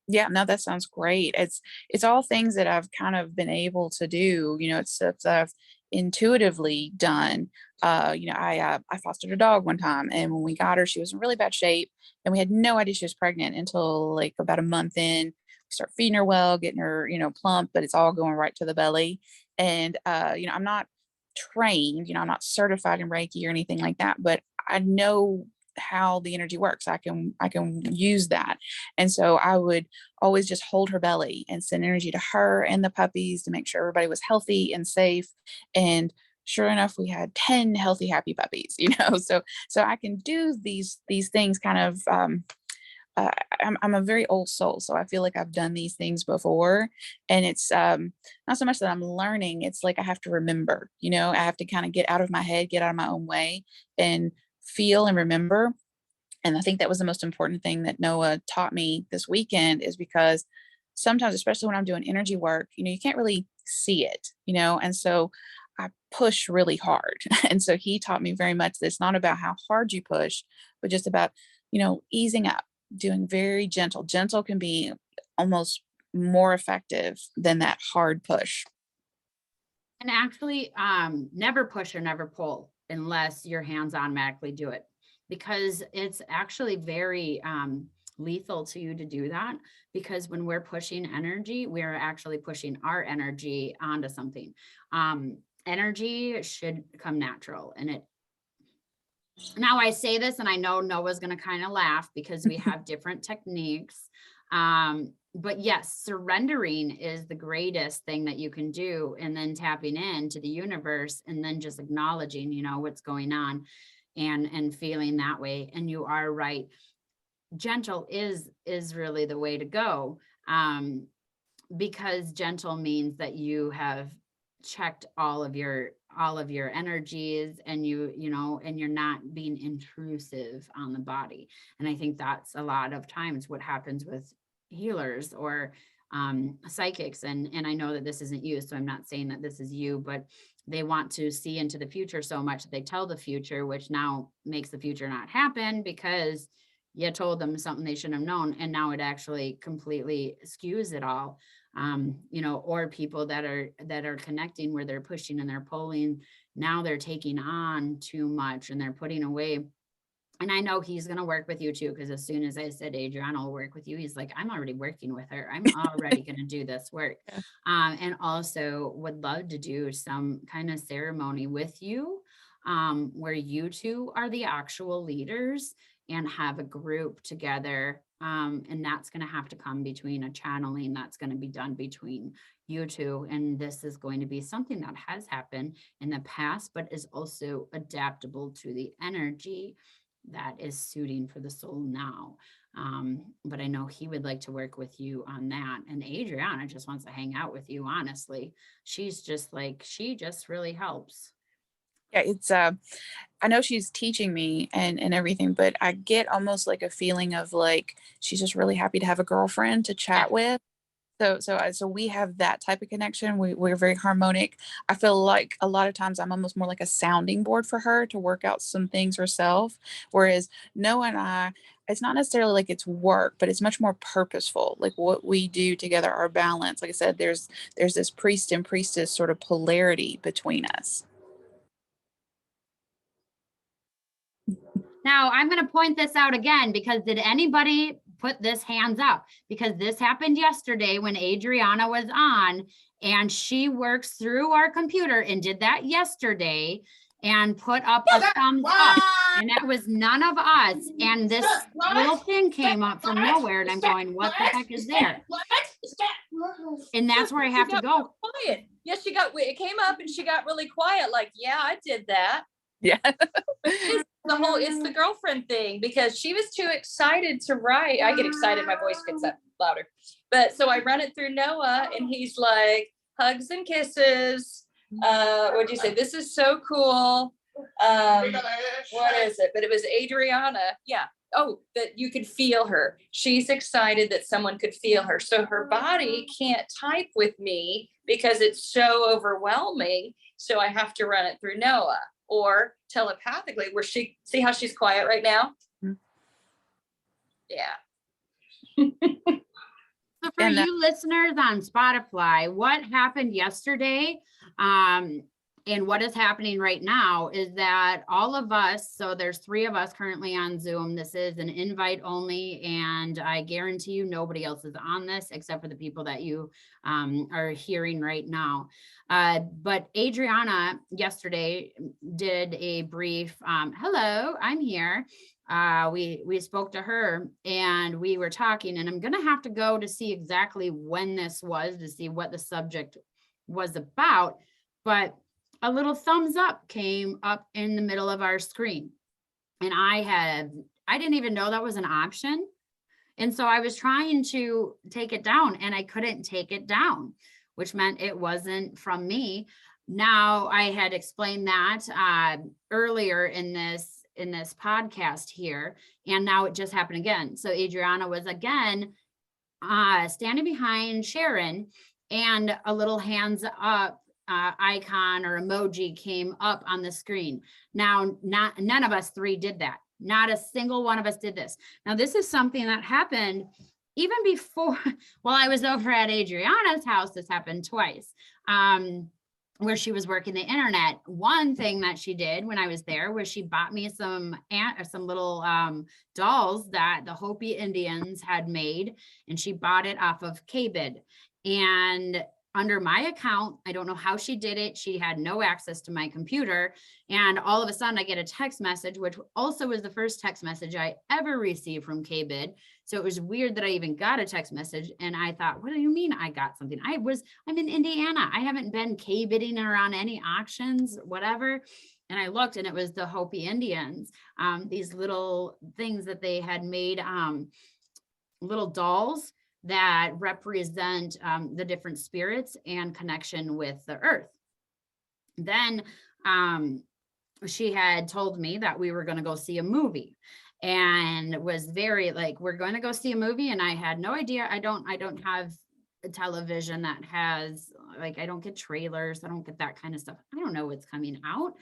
Yeah, no, that sounds great. It's all things that I've kind of been able to do. You know, it's stuff that I've intuitively done. You know, I fostered a dog one time, and when we got her, she was in really bad shape, and we had no idea she was pregnant until like about a month in. We start feeding her well, getting her, you know, plump, but it's all going right to the belly. And you know, I'm not trained, you know, I'm not certified in Reiki or anything like that, but I know how the energy works. I can use that. And so I would always just hold her belly and send energy to her and the puppies to make sure everybody was healthy and safe. And sure enough, we had 10 healthy, happy puppies, you know. So I can do these things kind of I'm a very old soul, so I feel like I've done these things before, and it's not so much that I'm learning. It's like I have to remember, you know, I have to kind of get out of my head, get out of my own way, and feel and remember. And I think that was the most important thing that Noah taught me this weekend, is because sometimes, especially when I'm doing energy work, you know, you can't really see it, you know, and so I push really hard. And so he taught me very much that it's not about how hard you push, but just about, you know, easing up, doing very gentle. Gentle can be almost more effective than that hard push. And actually, never push or never pull unless your hands automatically do it, because it's actually very lethal to you to do that, because when we're pushing energy, we're actually pushing our energy onto something. Energy should come natural, and it. Now I say this, and I know Noah's going to kind of laugh because we have different techniques. But yes, surrendering is the greatest thing that you can do. And then tapping into the universe and then just acknowledging, you know, what's going on and feeling that way. And you are right. Gentle is really the way to go. Because gentle means that you have checked all of your all of your energies, and you know, and you're not being intrusive on the body. And I think that's a lot of times what happens with healers or psychics. And I know that this isn't you, so I'm not saying that this is you, but they want to see into the future so much that they tell the future, which now makes the future not happen because you told them something they shouldn't have known. And now it actually completely skews it all. You know, or people that are connecting where they're pushing and they're pulling. Now they're taking on too much and they're putting away. And I know he's going to work with you too, because as soon as I said, Adriana will work with you, he's like, I'm already working with her. I'm already going to do this work. Yeah. And also would love to do some kind of ceremony with you, where you two are the actual leaders and have a group together. And that's going to have to come between a channeling that's going to be done between you two. And this is going to be something that has happened in the past, but is also adaptable to the energy that is suiting for the soul now. But I know he would like to work with you on that. And Adriana just wants to hang out with you, honestly. She's just like, she just really helps. Yeah, it's I know she's teaching me and everything, but I get almost like a feeling of like she's just really happy to have a girlfriend to chat with. So we have that type of connection. We're very harmonic. I feel like a lot of times I'm almost more like a sounding board for her to work out some things herself. Whereas Noah and I, it's not necessarily like it's work, but it's much more purposeful. Like what we do together, our balance. Like I said, there's this priest and priestess sort of polarity between us. Now I'm going to point this out again, because did anybody put this hands up? Because this happened yesterday when Adriana was on, and she works through our computer and did that yesterday and put up a thumbs up. And that was none of us. And this little thing came up from nowhere, and I'm going, what the heck is there? And that's where I have to go. Quiet. Yes, it came up and she got really quiet. Like, yeah, I did that. Yeah. It's the girlfriend thing, because she was too excited to write. I get excited, my voice gets up louder. But so I run it through Noah and he's like, hugs and kisses. What'd you say? This is so cool. What is it? But it was Adriana. Yeah. Oh, that you could feel her. She's excited that someone could feel her. So her body can't type with me because it's so overwhelming. So I have to run it through Noah. Or telepathically, where she, see how she's quiet right now? Mm-hmm. Yeah. So for you listeners on Spotify, what happened yesterday and what is happening right now is that all of us, so there's 3 of us currently on Zoom. This is an invite only, and I guarantee you nobody else is on this except for the people that you are hearing right now. But Adriana yesterday did a brief, hello, I'm here. We spoke to her and we were talking, and I'm going to have to go to see exactly when this was to see what the subject was about. But a little thumbs up came up in the middle of our screen. And I didn't even know that was an option. And so I was trying to take it down and I couldn't take it down, which meant it wasn't from me. Now I had explained that earlier in this podcast here, and now it just happened again. So Adriana was again standing behind Sharon, and a little hands up icon or emoji came up on the screen. Now, none of us 3 did that. Not a single one of us did this. Now, this is something that happened even before, while I was over at Adriana's house. This happened twice, where she was working the internet. One thing that she did when I was there was she bought me some little dolls that the Hopi Indians had made, and she bought it off of KBID. And under my account, I don't know how she did it. She had no access to my computer. And all of a sudden I get a text message, which also was the first text message I ever received from KBID. So it was weird that I even got a text message. And I thought, what do you mean I got something? I'm in Indiana. I haven't been KBIDing around any auctions, whatever. And I looked, and it was the Hopi Indians, these little things that they had made, little dolls that represent the different spirits and connection with the earth. Then she had told me that we were going to go see a movie, and was very like, we're going to go see a movie. And I had no idea. I don't have a television that has, like, I don't get trailers. I don't get that kind of stuff. I don't know what's coming out.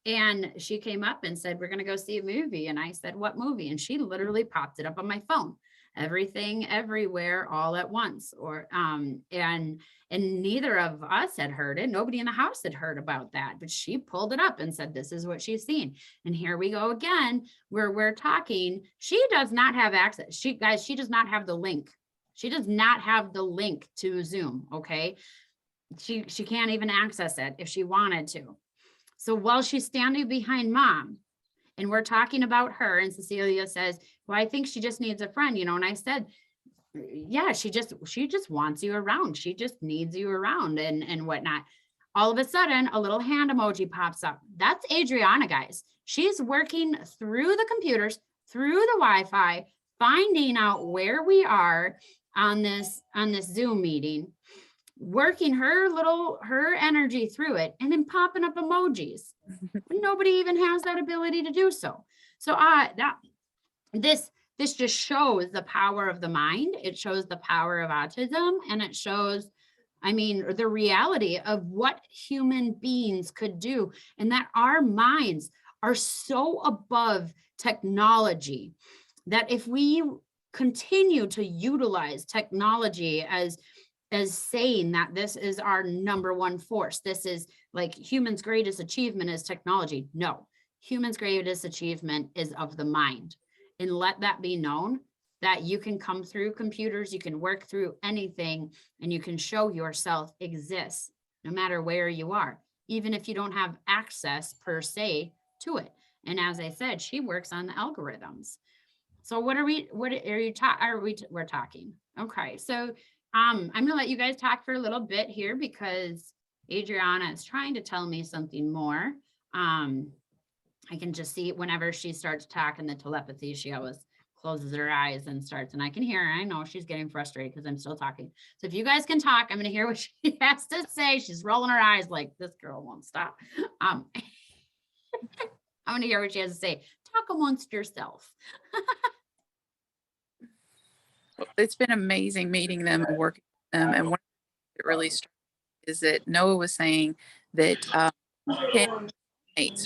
And she came up and said, we're going to go see a movie. And I said, what movie? And she literally popped it up on my phone, Everything Everywhere All at Once. Or and neither of us had heard it. Nobody in the house had heard about that, but she pulled it up and said, this is what she's seen. And here we go again, where we're talking. She does not have access. She does not have the link. She does not have the link to Zoom. Okay. She can't even access it if she wanted to. So while she's standing behind mom and we're talking about her, and Cecilia says, well, I think she just needs a friend, you know, and I said, yeah, she just wants you around. She just needs you around and whatnot. All of a sudden, a little hand emoji pops up. That's Adriana, guys. She's working through the computers, through the Wi-Fi, finding out where we are on this Zoom meeting, working her energy through it, and then popping up emojis. Nobody even has that ability to do so. So this just shows the power of the mind. It shows the power of autism, and it shows, I mean, the reality of what human beings could do, and that our minds are so above technology that if we continue to utilize technology as saying that this is our number one force, this is like humans' greatest achievement is technology. No, humans' greatest achievement is of the mind. And let that be known, that you can come through computers, you can work through anything, and you can show yourself exists no matter where you are, even if you don't have access per se to it. And as I said, she works on the algorithms. So we're talking. Okay. So I'm going to let you guys talk for a little bit here because Adriana is trying to tell me something more. I can just see whenever she starts talking the telepathy, she always closes her eyes and starts, and I can hear her. I know she's getting frustrated because I'm still talking. So if you guys can talk, I'm going to hear what she has to say. She's rolling her eyes like this girl won't stop. I'm going to hear what she has to say. Talk amongst yourself. It's been amazing meeting them and working with them. And one that really struck me is that Noah was saying that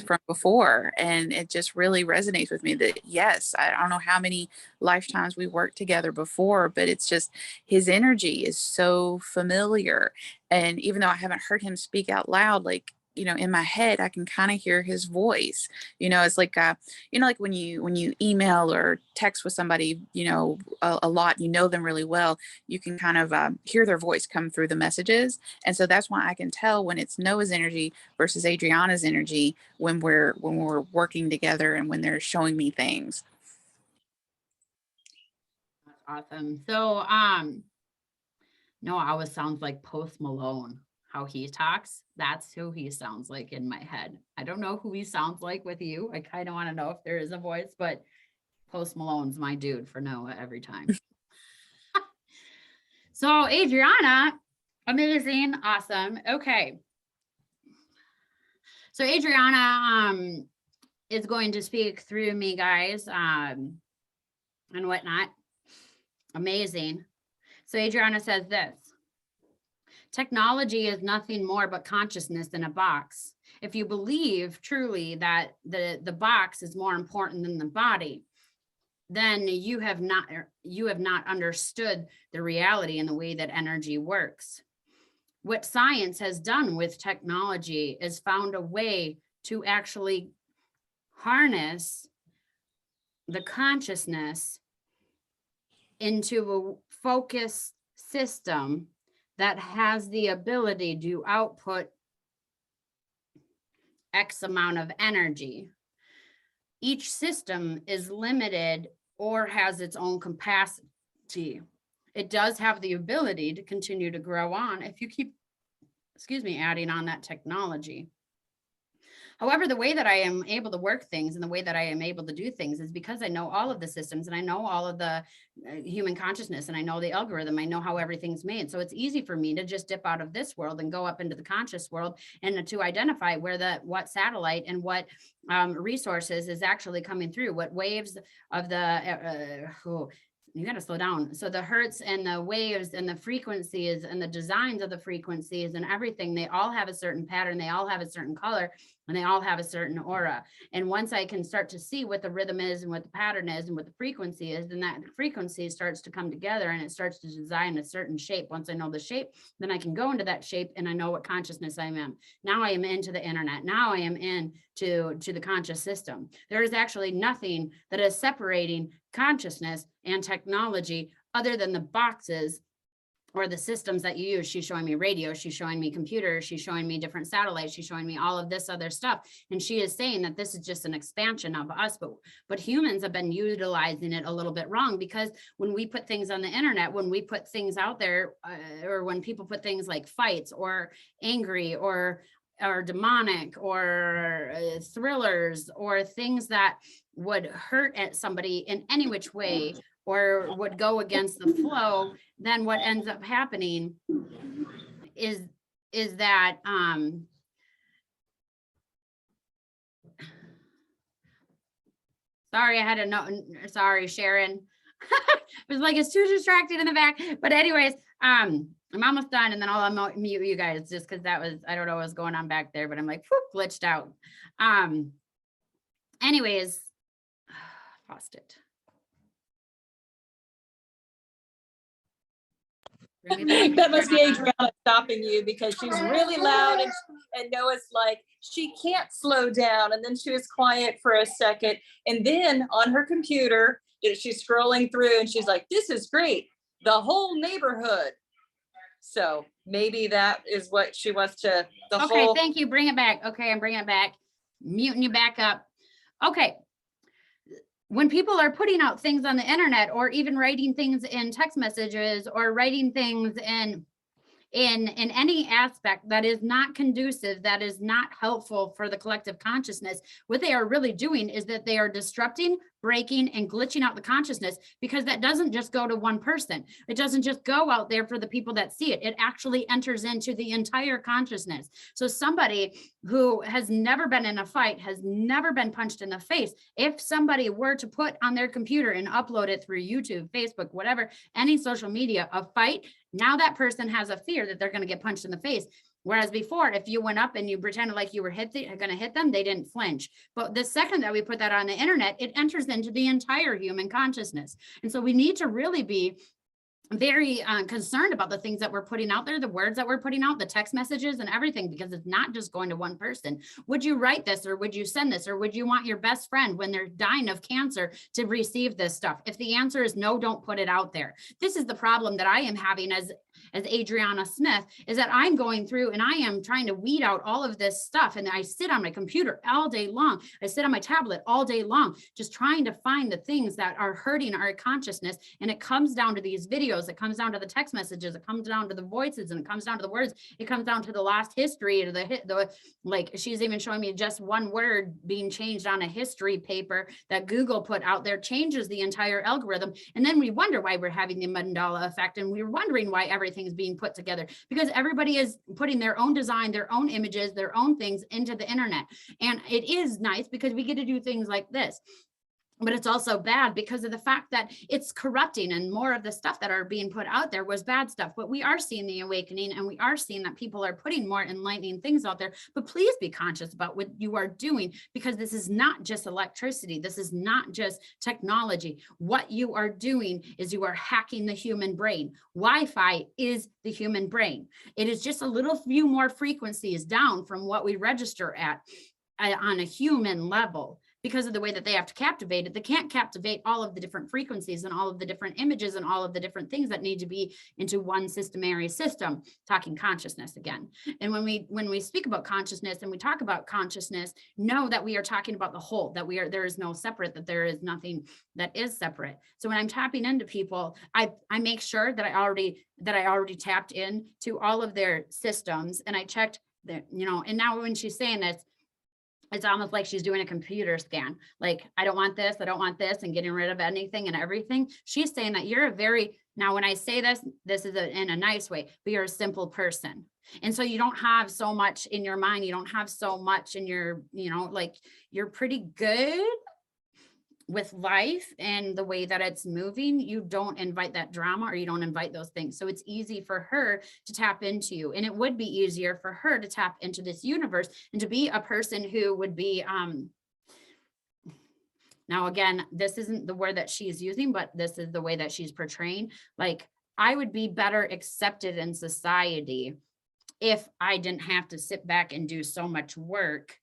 from before, and it just really resonates with me that yes, I don't know how many lifetimes we worked together before, but it's just his energy is so familiar. And even though I haven't heard him speak out loud, like, you know, in my head I can kind of hear his voice. You know, it's like you know, like when you email or text with somebody, you know, a lot, you know them really well, you can kind of hear their voice come through the messages. And so that's why I can tell when it's Noah's energy versus Adriana's energy when we're working together and when they're showing me things. That's awesome. So Noah always sounds like Post Malone. How he talks, that's who he sounds like in my head. I don't know who he sounds like with you. I kind of want to know if there is a voice, but Post Malone's my dude for Noah every time. So Adriana, amazing, awesome. Okay. So Adriana is going to speak through me, guys, and whatnot. Amazing. So Adriana says this. Technology is nothing more but consciousness in a box. If you believe truly that the box is more important than the body, then you have not understood the reality and the way that energy works. What science has done with technology is found a way to actually harness the consciousness into a focused system that has the ability to output X amount of energy. Each system is limited or has its own capacity. It does have the ability to continue to grow on if you keep, adding on that technology. However, the way that I am able to work things and the way that I am able to do things is because I know all of the systems and I know all of the human consciousness and I know the algorithm. I know how everything's made. So it's easy for me to just dip out of this world and go up into the conscious world and to identify where what satellite and what resources is actually coming through, what waves of the, you got to slow down. So the hertz and the waves and the frequencies and the designs of the frequencies and everything, they all have a certain pattern. They all have a certain color and they all have a certain aura. And once I can start to see what the rhythm is and what the pattern is and what the frequency is, then that frequency starts to come together and it starts to design a certain shape. Once I know the shape, then I can go into that shape and I know what consciousness I am. Now I am into the internet. Now I am into the conscious system. There is actually nothing that is separating consciousness and technology other than the boxes or the systems that you use. She's showing me radio, she's showing me computers, she's showing me different satellites, she's showing me all of this other stuff. And she is saying that this is just an expansion of us, but humans have been utilizing it a little bit wrong, because when we put things on the internet, when we put things out there, or when people put things like fights or angry or demonic or thrillers or things that would hurt at somebody in any which way or would go against the flow, then what ends up happening is that sorry, I had a note. Sorry, Sharon. It was like it's too distracted in the back. But anyways, I'm almost done, and then I'll mute you guys just because that was, I don't know what was going on back there, but I'm like whoop, glitched out. Anyways, lost it. That must be Adriana stopping you because she's really loud and Noah's like, she can't slow down. And then she was quiet for a second. And then on her computer, she's scrolling through and she's like, this is great. The whole neighborhood. So maybe that is what she wants to, Okay, thank you. Bring it back. Okay, I'm bringing it back. Muting you back up. Okay. When people are putting out things on the internet or even writing things in text messages or writing things in any aspect that is not conducive, that is not helpful for the collective consciousness, what they are really doing is that they are disrupting, breaking, and glitching out the consciousness, because that doesn't just go to one person. It doesn't just go out there for the people that see it. It actually enters into the entire consciousness. So somebody who has never been in a fight, has never been punched in the face, if somebody were to put on their computer and upload it through YouTube, Facebook, whatever, any social media, a fight, now that person has a fear that they're going to get punched in the face. Whereas before, if you went up and you pretended like you were going to hit them, they didn't flinch. But the second that we put that on the internet, it enters into the entire human consciousness. And so we need to really be very concerned about the things that we're putting out there, the words that we're putting out, the text messages and everything, because it's not just going to one person. Would you write this, or would you send this, or would you want your best friend when they're dying of cancer to receive this stuff? If the answer is no, don't put it out there. This is the problem that I am having as Adriana Smith, is that I'm going through and I am trying to weed out all of this stuff. And I sit on my computer all day long. I sit on my tablet all day long, just trying to find the things that are hurting our consciousness. And it comes down to these videos. It comes down to the text messages. It comes down to the voices, and it comes down to the words. It comes down to the lost history, to the like she's even showing me just one word being changed on a history paper that Google put out there changes the entire algorithm. And then we wonder why we're having the Mandela effect. And we're wondering why everything is being put together, because everybody is putting their own design, their own images, their own things into the internet. And it is nice because we get to do things like this. But it's also bad because of the fact that it's corrupting, and more of the stuff that are being put out there was bad stuff. But we are seeing the awakening, and we are seeing that people are putting more enlightening things out there. But please be conscious about what you are doing, because this is not just electricity. This is not just technology. What you are doing is you are hacking the human brain. Wi-Fi is the human brain. It is just a little few more frequencies down from what we register at on a human level. Because of the way that they have to captivate it, they can't captivate all of the different frequencies and all of the different images and all of the different things that need to be into one systemary system, talking consciousness again. And when we speak about consciousness and we talk about consciousness, know that we are talking about the whole, that there is no separate, that there is nothing that is separate. So when I'm tapping into people, I make sure that I already tapped in to all of their systems, and I checked that, and now when she's saying this, it's almost like she's doing a computer scan. Like, I don't want this, I don't want this, and getting rid of anything and everything. She's saying that you're a very, now when I say this, this is in a nice way, but you're a simple person. And so you don't have so much in your mind. You don't have so much in your, you know, like, you're pretty good with life and the way that it's moving. You don't invite that drama, or you don't invite those things. So it's easy for her to tap into you. And it would be easier for her to tap into this universe and to be a person who would be, now again, this isn't the word that she's using, but this is the way that she's portraying. Like, I would be better accepted in society if I didn't have to sit back and do so much work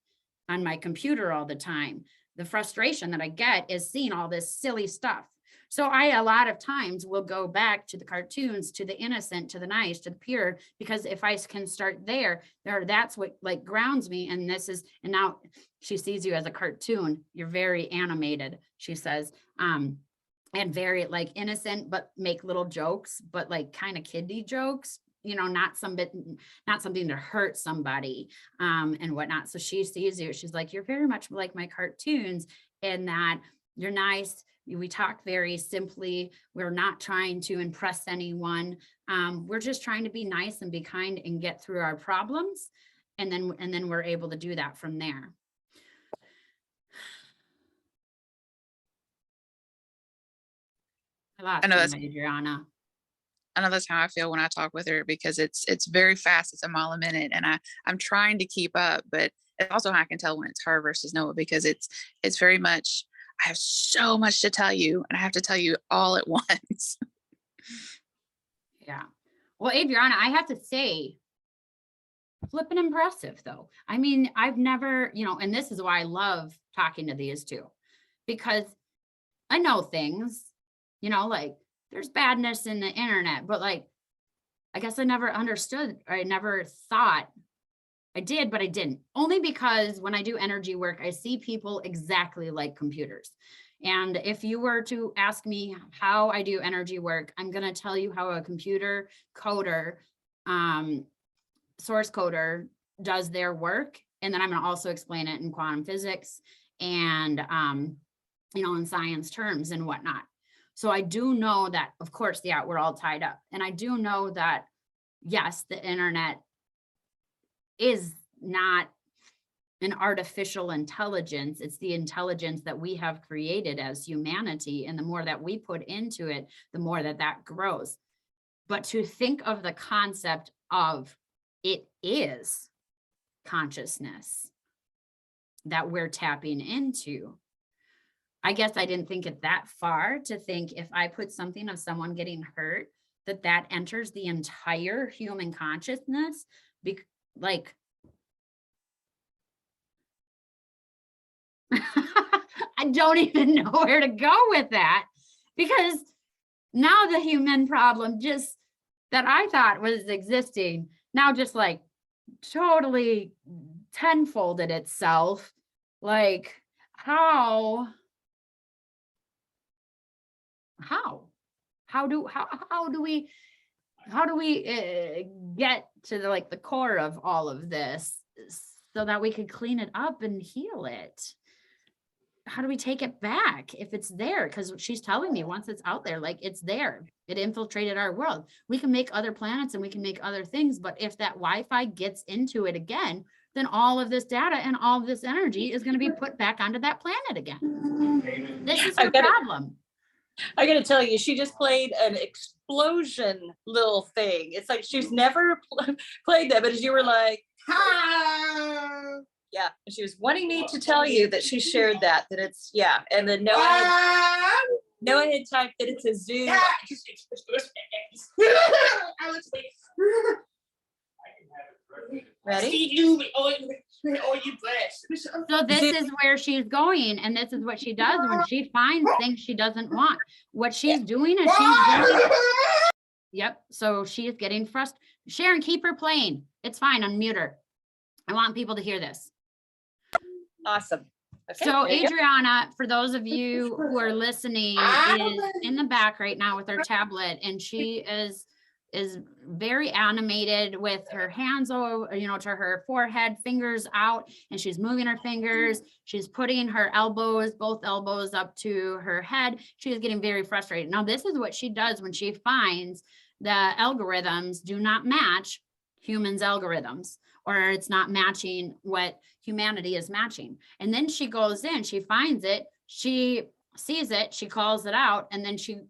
on my computer all the time. The frustration that I get is seeing all this silly stuff. So I, a lot of times, will go back to the cartoons, to the innocent, to the nice, to the pure, because if I can start there, that's what like grounds me. And this is, and now she sees you as a cartoon. You're very animated, she says, and very like innocent, but make little jokes, but like kind of kiddie jokes, you know, not something to hurt somebody, and whatnot. So she sees you, she's like, you're very much like my cartoons, in that you're nice. We talk very simply. We're not trying to impress anyone. We're just trying to be nice and be kind and get through our problems. And then we're able to do that from there. I know that's Adriana. I know that's how I feel when I talk with her, because it's very fast. It's a mile a minute, and I'm trying to keep up, but it's also how I can tell when it's her versus Noah, because it's very much, I have so much to tell you, and I have to tell you all at once. Yeah. Well, Adriana, I have to say, flipping impressive though. I mean, I've never, you know, and this is why I love talking to these two, because I know things, you know, like there's badness in the internet, but like, I guess I never understood, or I never thought I did, but I didn't. Only because when I do energy work, I see people exactly like computers. And if you were to ask me how I do energy work, I'm going to tell you how a computer coder, source coder does their work. And then I'm going to also explain it in quantum physics and, you know, in science terms and whatnot. So I do know that, of course, yeah, we're all tied up. And I do know that, yes, the internet is not an artificial intelligence. It's the intelligence that we have created as humanity. And the more that we put into it, the more that grows. But to think of the concept of it is consciousness that we're tapping into. I guess I didn't think it that far to think if I put something of someone getting hurt, that enters the entire human consciousness. Like, I don't even know where to go with that, because now the human problem just that I thought was existing now just like totally tenfolded itself. Like, how do we get to the core of all of this so that we could clean it up and heal it? How do we take it back if it's there? Because she's telling me once it's out there, like it's there, it infiltrated our world. We can make other planets and we can make other things, but if that Wi-Fi gets into it again, then all of this data and all of this energy is going to be put back onto that planet again. This is her problem. I gotta tell you, she just played an explosion little thing. It's like she's never played that, but as you were like, ah! Yeah, and she was wanting me to tell you that she shared that it's, yeah, and then Noah had typed that it's a Zoom. Ready? So this is where she's going, and this is what she does when she finds things she doesn't want. What she's doing is yep. So she is getting frustrated. Sharon, keep her playing. It's fine. Unmute her. I want people to hear this. Awesome. Okay, so Adriana, for those of you who are listening, is in the back right now with her tablet, and she is is very animated with her hands over, you know, to her forehead, fingers out, and she's moving her fingers. She's putting her elbows, both elbows up to her head. She is getting very frustrated. Now, this is what she does when she finds the algorithms do not match humans' algorithms, or it's not matching what humanity is matching. And then she goes in, she finds it, she sees it, she calls it out, and then she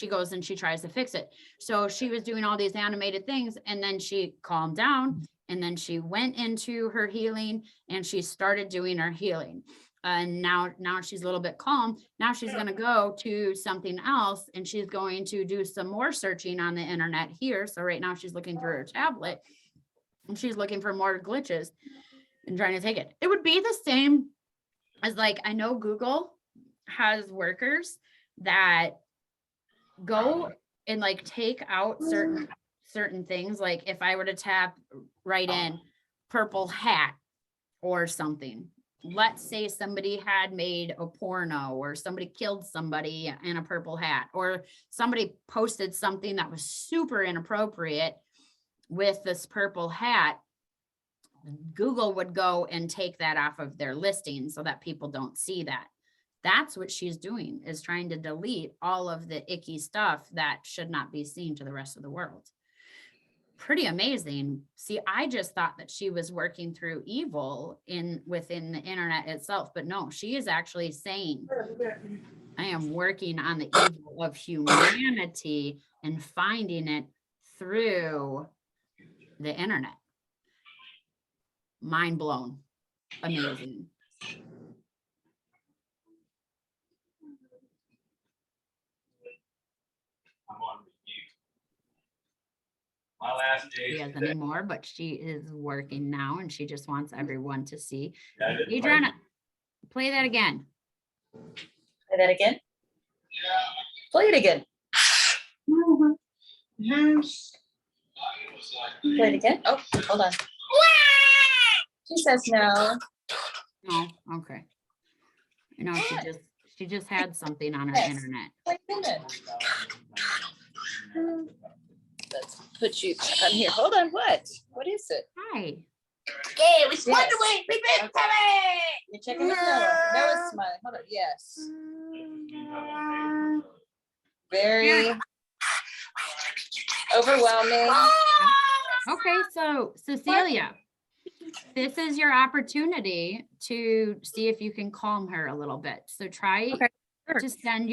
goes and she tries to fix it. So she was doing all these animated things, and then she calmed down, and then she went into her healing and she started doing her healing. And now she's a little bit calm. Now she's going to go to something else, and she's going to do some more searching on the internet here. So right now she's looking through her tablet, and she's looking for more glitches and trying to take it. It would be the same as, like, I know Google has workers that go and like take out certain things. Like if I were to write in purple hat or something, let's say somebody had made a porno, or somebody killed somebody in a purple hat, or somebody posted something that was super inappropriate with this purple hat, Google would go and take that off of their listing so that people don't see that. That's what she's doing, is trying to delete all of the icky stuff that should not be seen to the rest of the world. Pretty amazing. See, I just thought that she was working through evil within the internet itself, but no, she is actually saying, I am working on the evil of humanity and finding it through the internet. Mind blown. Amazing. I'm on review. My last day. She has any more, but she is working now, and she just wants everyone to see. Yeah, Adriana, play that again. Say that again. Play it again. Play it again. Oh, hold on. She says no. No, okay. No, she just had something on her internet. Play it again. Let's put you back on here. Hold on. What? What is it? Hi. Okay, we spun away. You're checking with Noah. Noah's smiling. Hold on. Yes. Very overwhelming. Okay, so Cecilia, this is your opportunity to see if you can calm her a little bit. So try sure. to send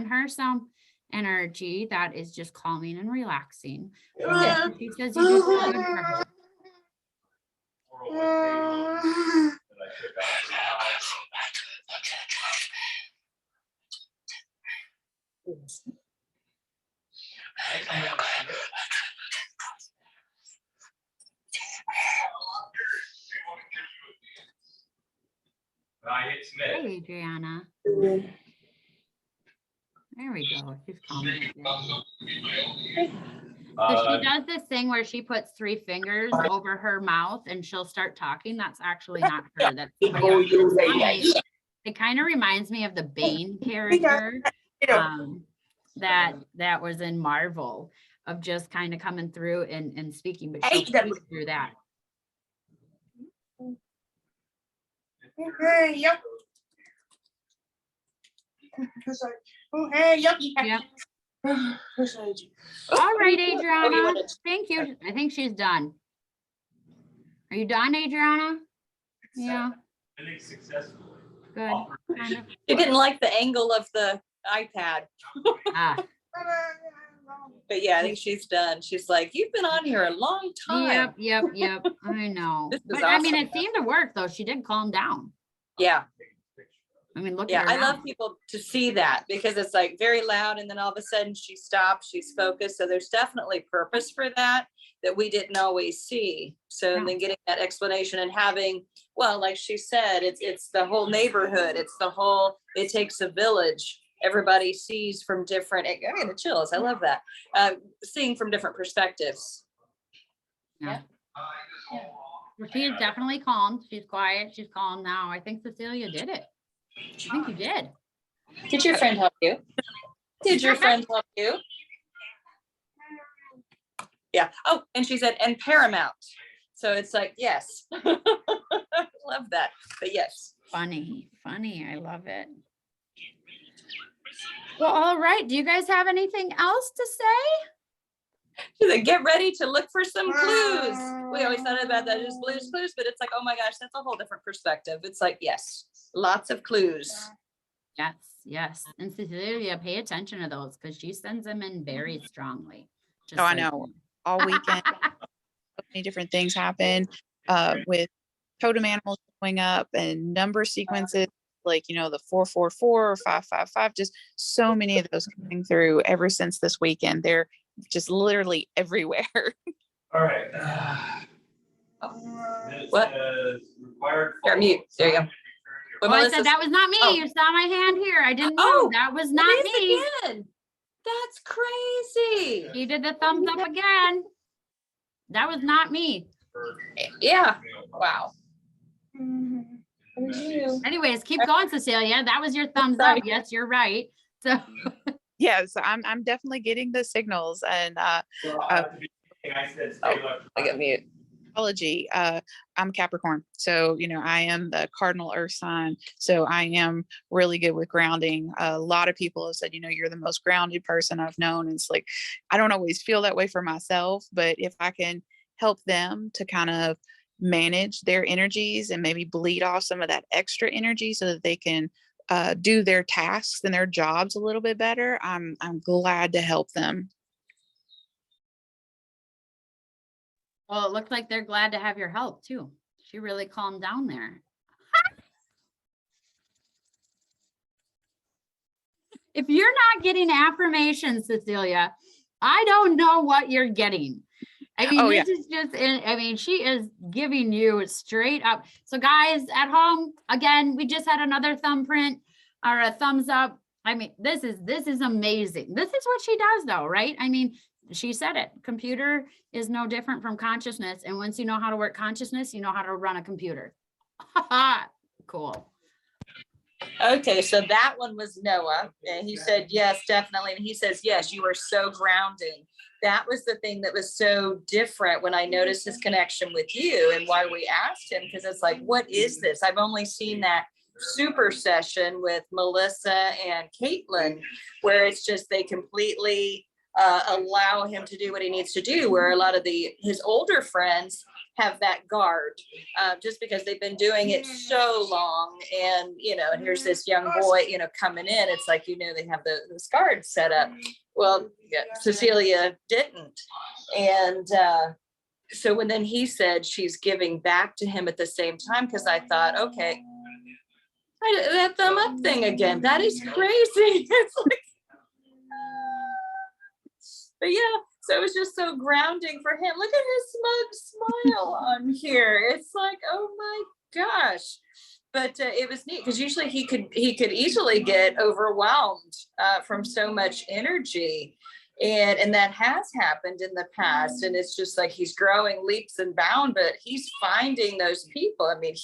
her some energy that is just calming and relaxing. And she says you do so good for her. 401k that I took out for the house. I hit Hey, submit. Adriana. There we go. She's calming it down. So she does this thing where she puts 3 fingers over her mouth and she'll start talking. That's actually not her. That's somebody else. It's funny. It kind of reminds me of the Bane character that was in Marvel, of just kind of coming through and speaking, but she'll speak through that. Yep. Yep. All right, Adriana. Thank you. I think she's done. Are you done, Adriana? Yeah, I think successfully. good. Kind of. She didn't like the angle of the iPad. Ah, But yeah, I think she's done. She's like, you've been on here a long time. yep. I know. This is But I mean, awesome. it seemed to work though. She did calm down. Yeah. I mean, look Yeah, at her I love now. people to see that, because it's like very loud and then all of a sudden she stops, she's focused. So there's definitely purpose for that we didn't always see. So Yeah. then getting that explanation and having, well, like she said, it's the whole neighborhood. It takes a village. Everybody sees from different, I mean, the chills. I love that. Seeing from different perspectives. Well, she is definitely calm. She's quiet. She's calm now. I think Cecilia did it. I think you did. Did your friend help you? Did your friend help you? Yeah. Oh, and she said, and Paramount. So it's like, yes. Love that. But yes. Funny. I love it. Well, all right. Do you guys have anything else to say? She's like, get ready to look for some clues. We always thought about that as clues, but it's like, oh my gosh, that's a whole different perspective. It's like, yes, lots of clues. Yes. And Cecilia, pay attention to those because she sends them in very strongly. Oh, I so you know. All weekend, so many different things happen with totem animals showing up and number sequences, like, you know, the 444 or 555, just so many of those coming through ever since this weekend. They're just literally everywhere. All right. What? Required. You're mute. There you go. Oh, I said that was not me. Oh. You saw my hand here. I didn't know. Oh, That was It not is me. again. That's crazy. She did the thumbs up again. That was not me. Yeah. Wow. It was you. Anyways, keep going, Cecilia. That was your thumbs Sorry. up. Yes, you're right. So Yeah, so I'm definitely getting the signals. And I said, Oh, I got mute. astrology, I'm Capricorn, so you know I am the cardinal earth sign, so I am really good with grounding. A lot of people have said, you know, you're the most grounded person I've known. And it's like, I don't always feel that way for myself, but if I can help them to kind of manage their energies and maybe bleed off some of that extra energy so that they can do their tasks and their jobs a little bit better, I'm glad to help them. well, it looked like they're glad to have your help too. She really calmed down there. If you're not getting affirmations, Cecilia, I don't know what you're getting. I mean, Oh, this is just, I mean, she is giving you straight up. So guys at home, again, we just had another thumbprint or a thumbs up. I mean, this is amazing. This is what she does though, right? I mean, she said it. Computer is no different from consciousness. And once you know how to work consciousness, you know how to run a computer. Cool. Okay, so that one was Noah, and he said, yes, definitely. And he says, yes, you are so grounding. That was the thing that was so different when I noticed his connection with you and why we asked him, because it's like, what is this? I've only seen that super session with Melissa and Caitlin, where it's just they completely allow him to do what he needs to do, where a lot of his older friends have that guard just because they've been doing it so long. And, you know, and here's this young boy, you know, coming in, it's like, you know, they have this guard set up. Well, yeah, Cecilia didn't. And so when then he said she's giving back to him at the same time, because I thought, okay, that thumb up thing again, that is crazy. It's like, but yeah, so it was just so grounding for him. Look at his smug smile on here. It's like, oh my gosh. But it was neat because usually he could easily get overwhelmed from so much energy. And that has happened in the past. And it's just like he's growing leaps and bounds, but he's finding those people. I mean,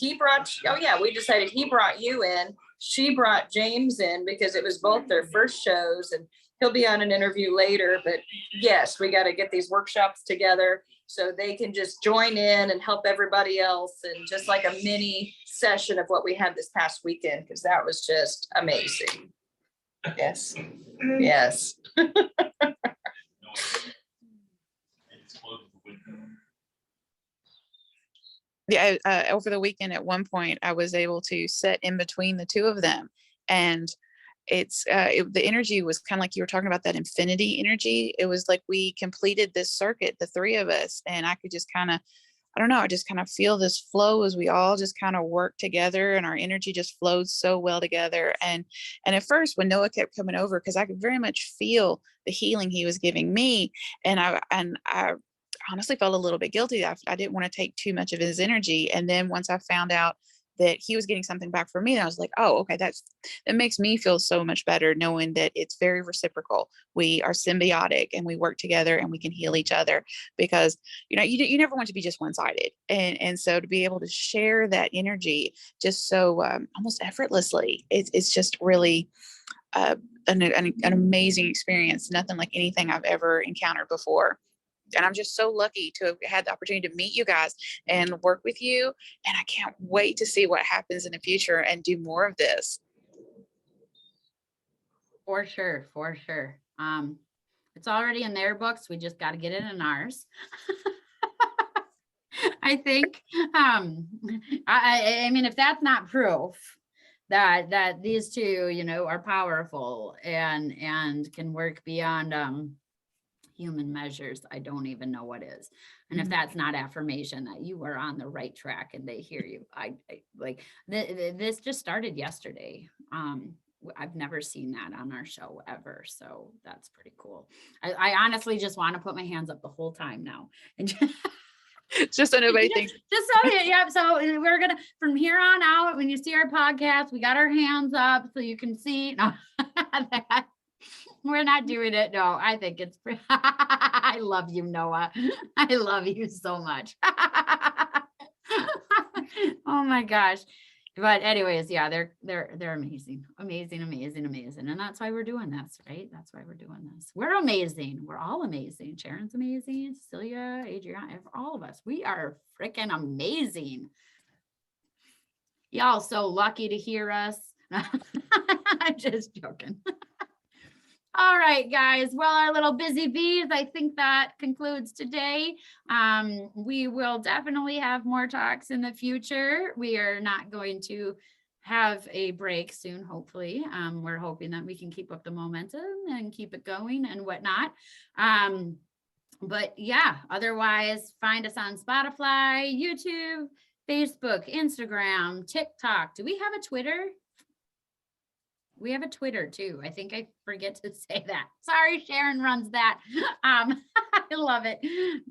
we decided he brought you in. She brought James in because it was both their first shows, and he'll be on an interview later. But yes, we got to get these workshops together so they can just join in and help everybody else. And just like a mini session of what we had this past weekend, because that was just amazing. Yes. Yes. Yeah, over the weekend at one point I was able to sit in between the two of them, and the energy was kind of like you were talking about, that infinity energy. It was like we completed this circuit, the three of us, and I could just kind of, I don't know, I just kind of feel this flow as we all just kind of work together, and our energy just flowed so well together. And at first when Noah kept coming over, because I could very much feel the healing he was giving me, and I honestly felt a little bit guilty. I didn't want to take too much of his energy. And then once I found out that he was getting something back from me, and I was like, oh, okay, that makes me feel so much better, knowing that it's very reciprocal. We are symbiotic and we work together and we can heal each other, because, you know, you never want to be just one-sided. And so to be able to share that energy just so almost effortlessly, it's just really an amazing experience. Nothing like anything I've ever encountered before. And I'm just so lucky to have had the opportunity to meet you guys and work with you. And I can't wait to see what happens in the future and do more of this. For sure, for sure. It's already in their books. We just got to get it in ours. I think. I mean, if that's not proof that these two, you know, are powerful and can work beyond human measures, I don't even know what is. And if that's not affirmation that you are on the right track and they hear you, I like this just started yesterday. I've never seen that on our show ever. So that's pretty cool. I honestly just want to put my hands up the whole time now. And Just so nobody thinks. just so yeah. So we're gonna from here on out, when you see our podcast, we got our hands up so you can see. No, we're not doing it. No, I think it's I love you, Noah. I love you so much. Oh my gosh. But anyways, yeah, they're amazing, amazing, amazing, amazing. And that's why we're doing this, right? That's why we're doing this. We're amazing. We're all amazing. Sharon's amazing. Cecilia, Adriana, all of us. We are freaking amazing. Y'all so lucky to hear us. I'm just joking. All right, guys. Well, our little busy bees, I think that concludes today. We will definitely have more talks in the future. We are not going to have a break soon, hopefully. We're hoping that we can keep up the momentum and keep it going and whatnot. But yeah, otherwise, find us on Spotify, YouTube, Facebook, Instagram, TikTok. Do we have a Twitter? We have a Twitter too. I think I forget to say that. Sorry, Sharon runs that. I love it.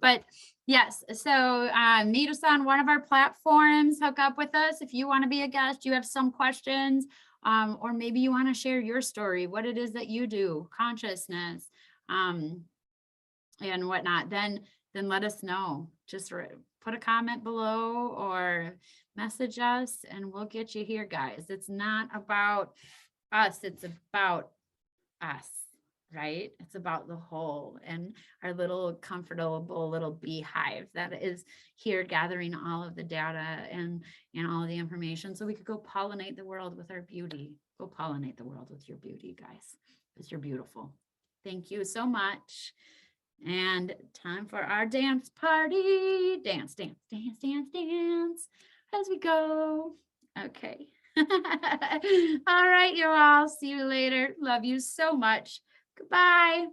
But yes, so meet us on one of our platforms. Hook up with us if you want to be a guest. You have some questions, or maybe you want to share your story, what it is that you do, consciousness, and whatnot. Then let us know. Just put a comment below or message us, and we'll get you here, guys. It's not about us, it's about us, right? It's about the whole and our little comfortable little beehive that is here gathering all of the data and all of the information so we could go pollinate the world with our beauty. Go pollinate the world with your beauty, guys, because you're beautiful. Thank you so much. And time for our dance party. Dance, dance, dance, dance, dance as we go. Okay. All right, you all. See you later. Love you so much. Goodbye.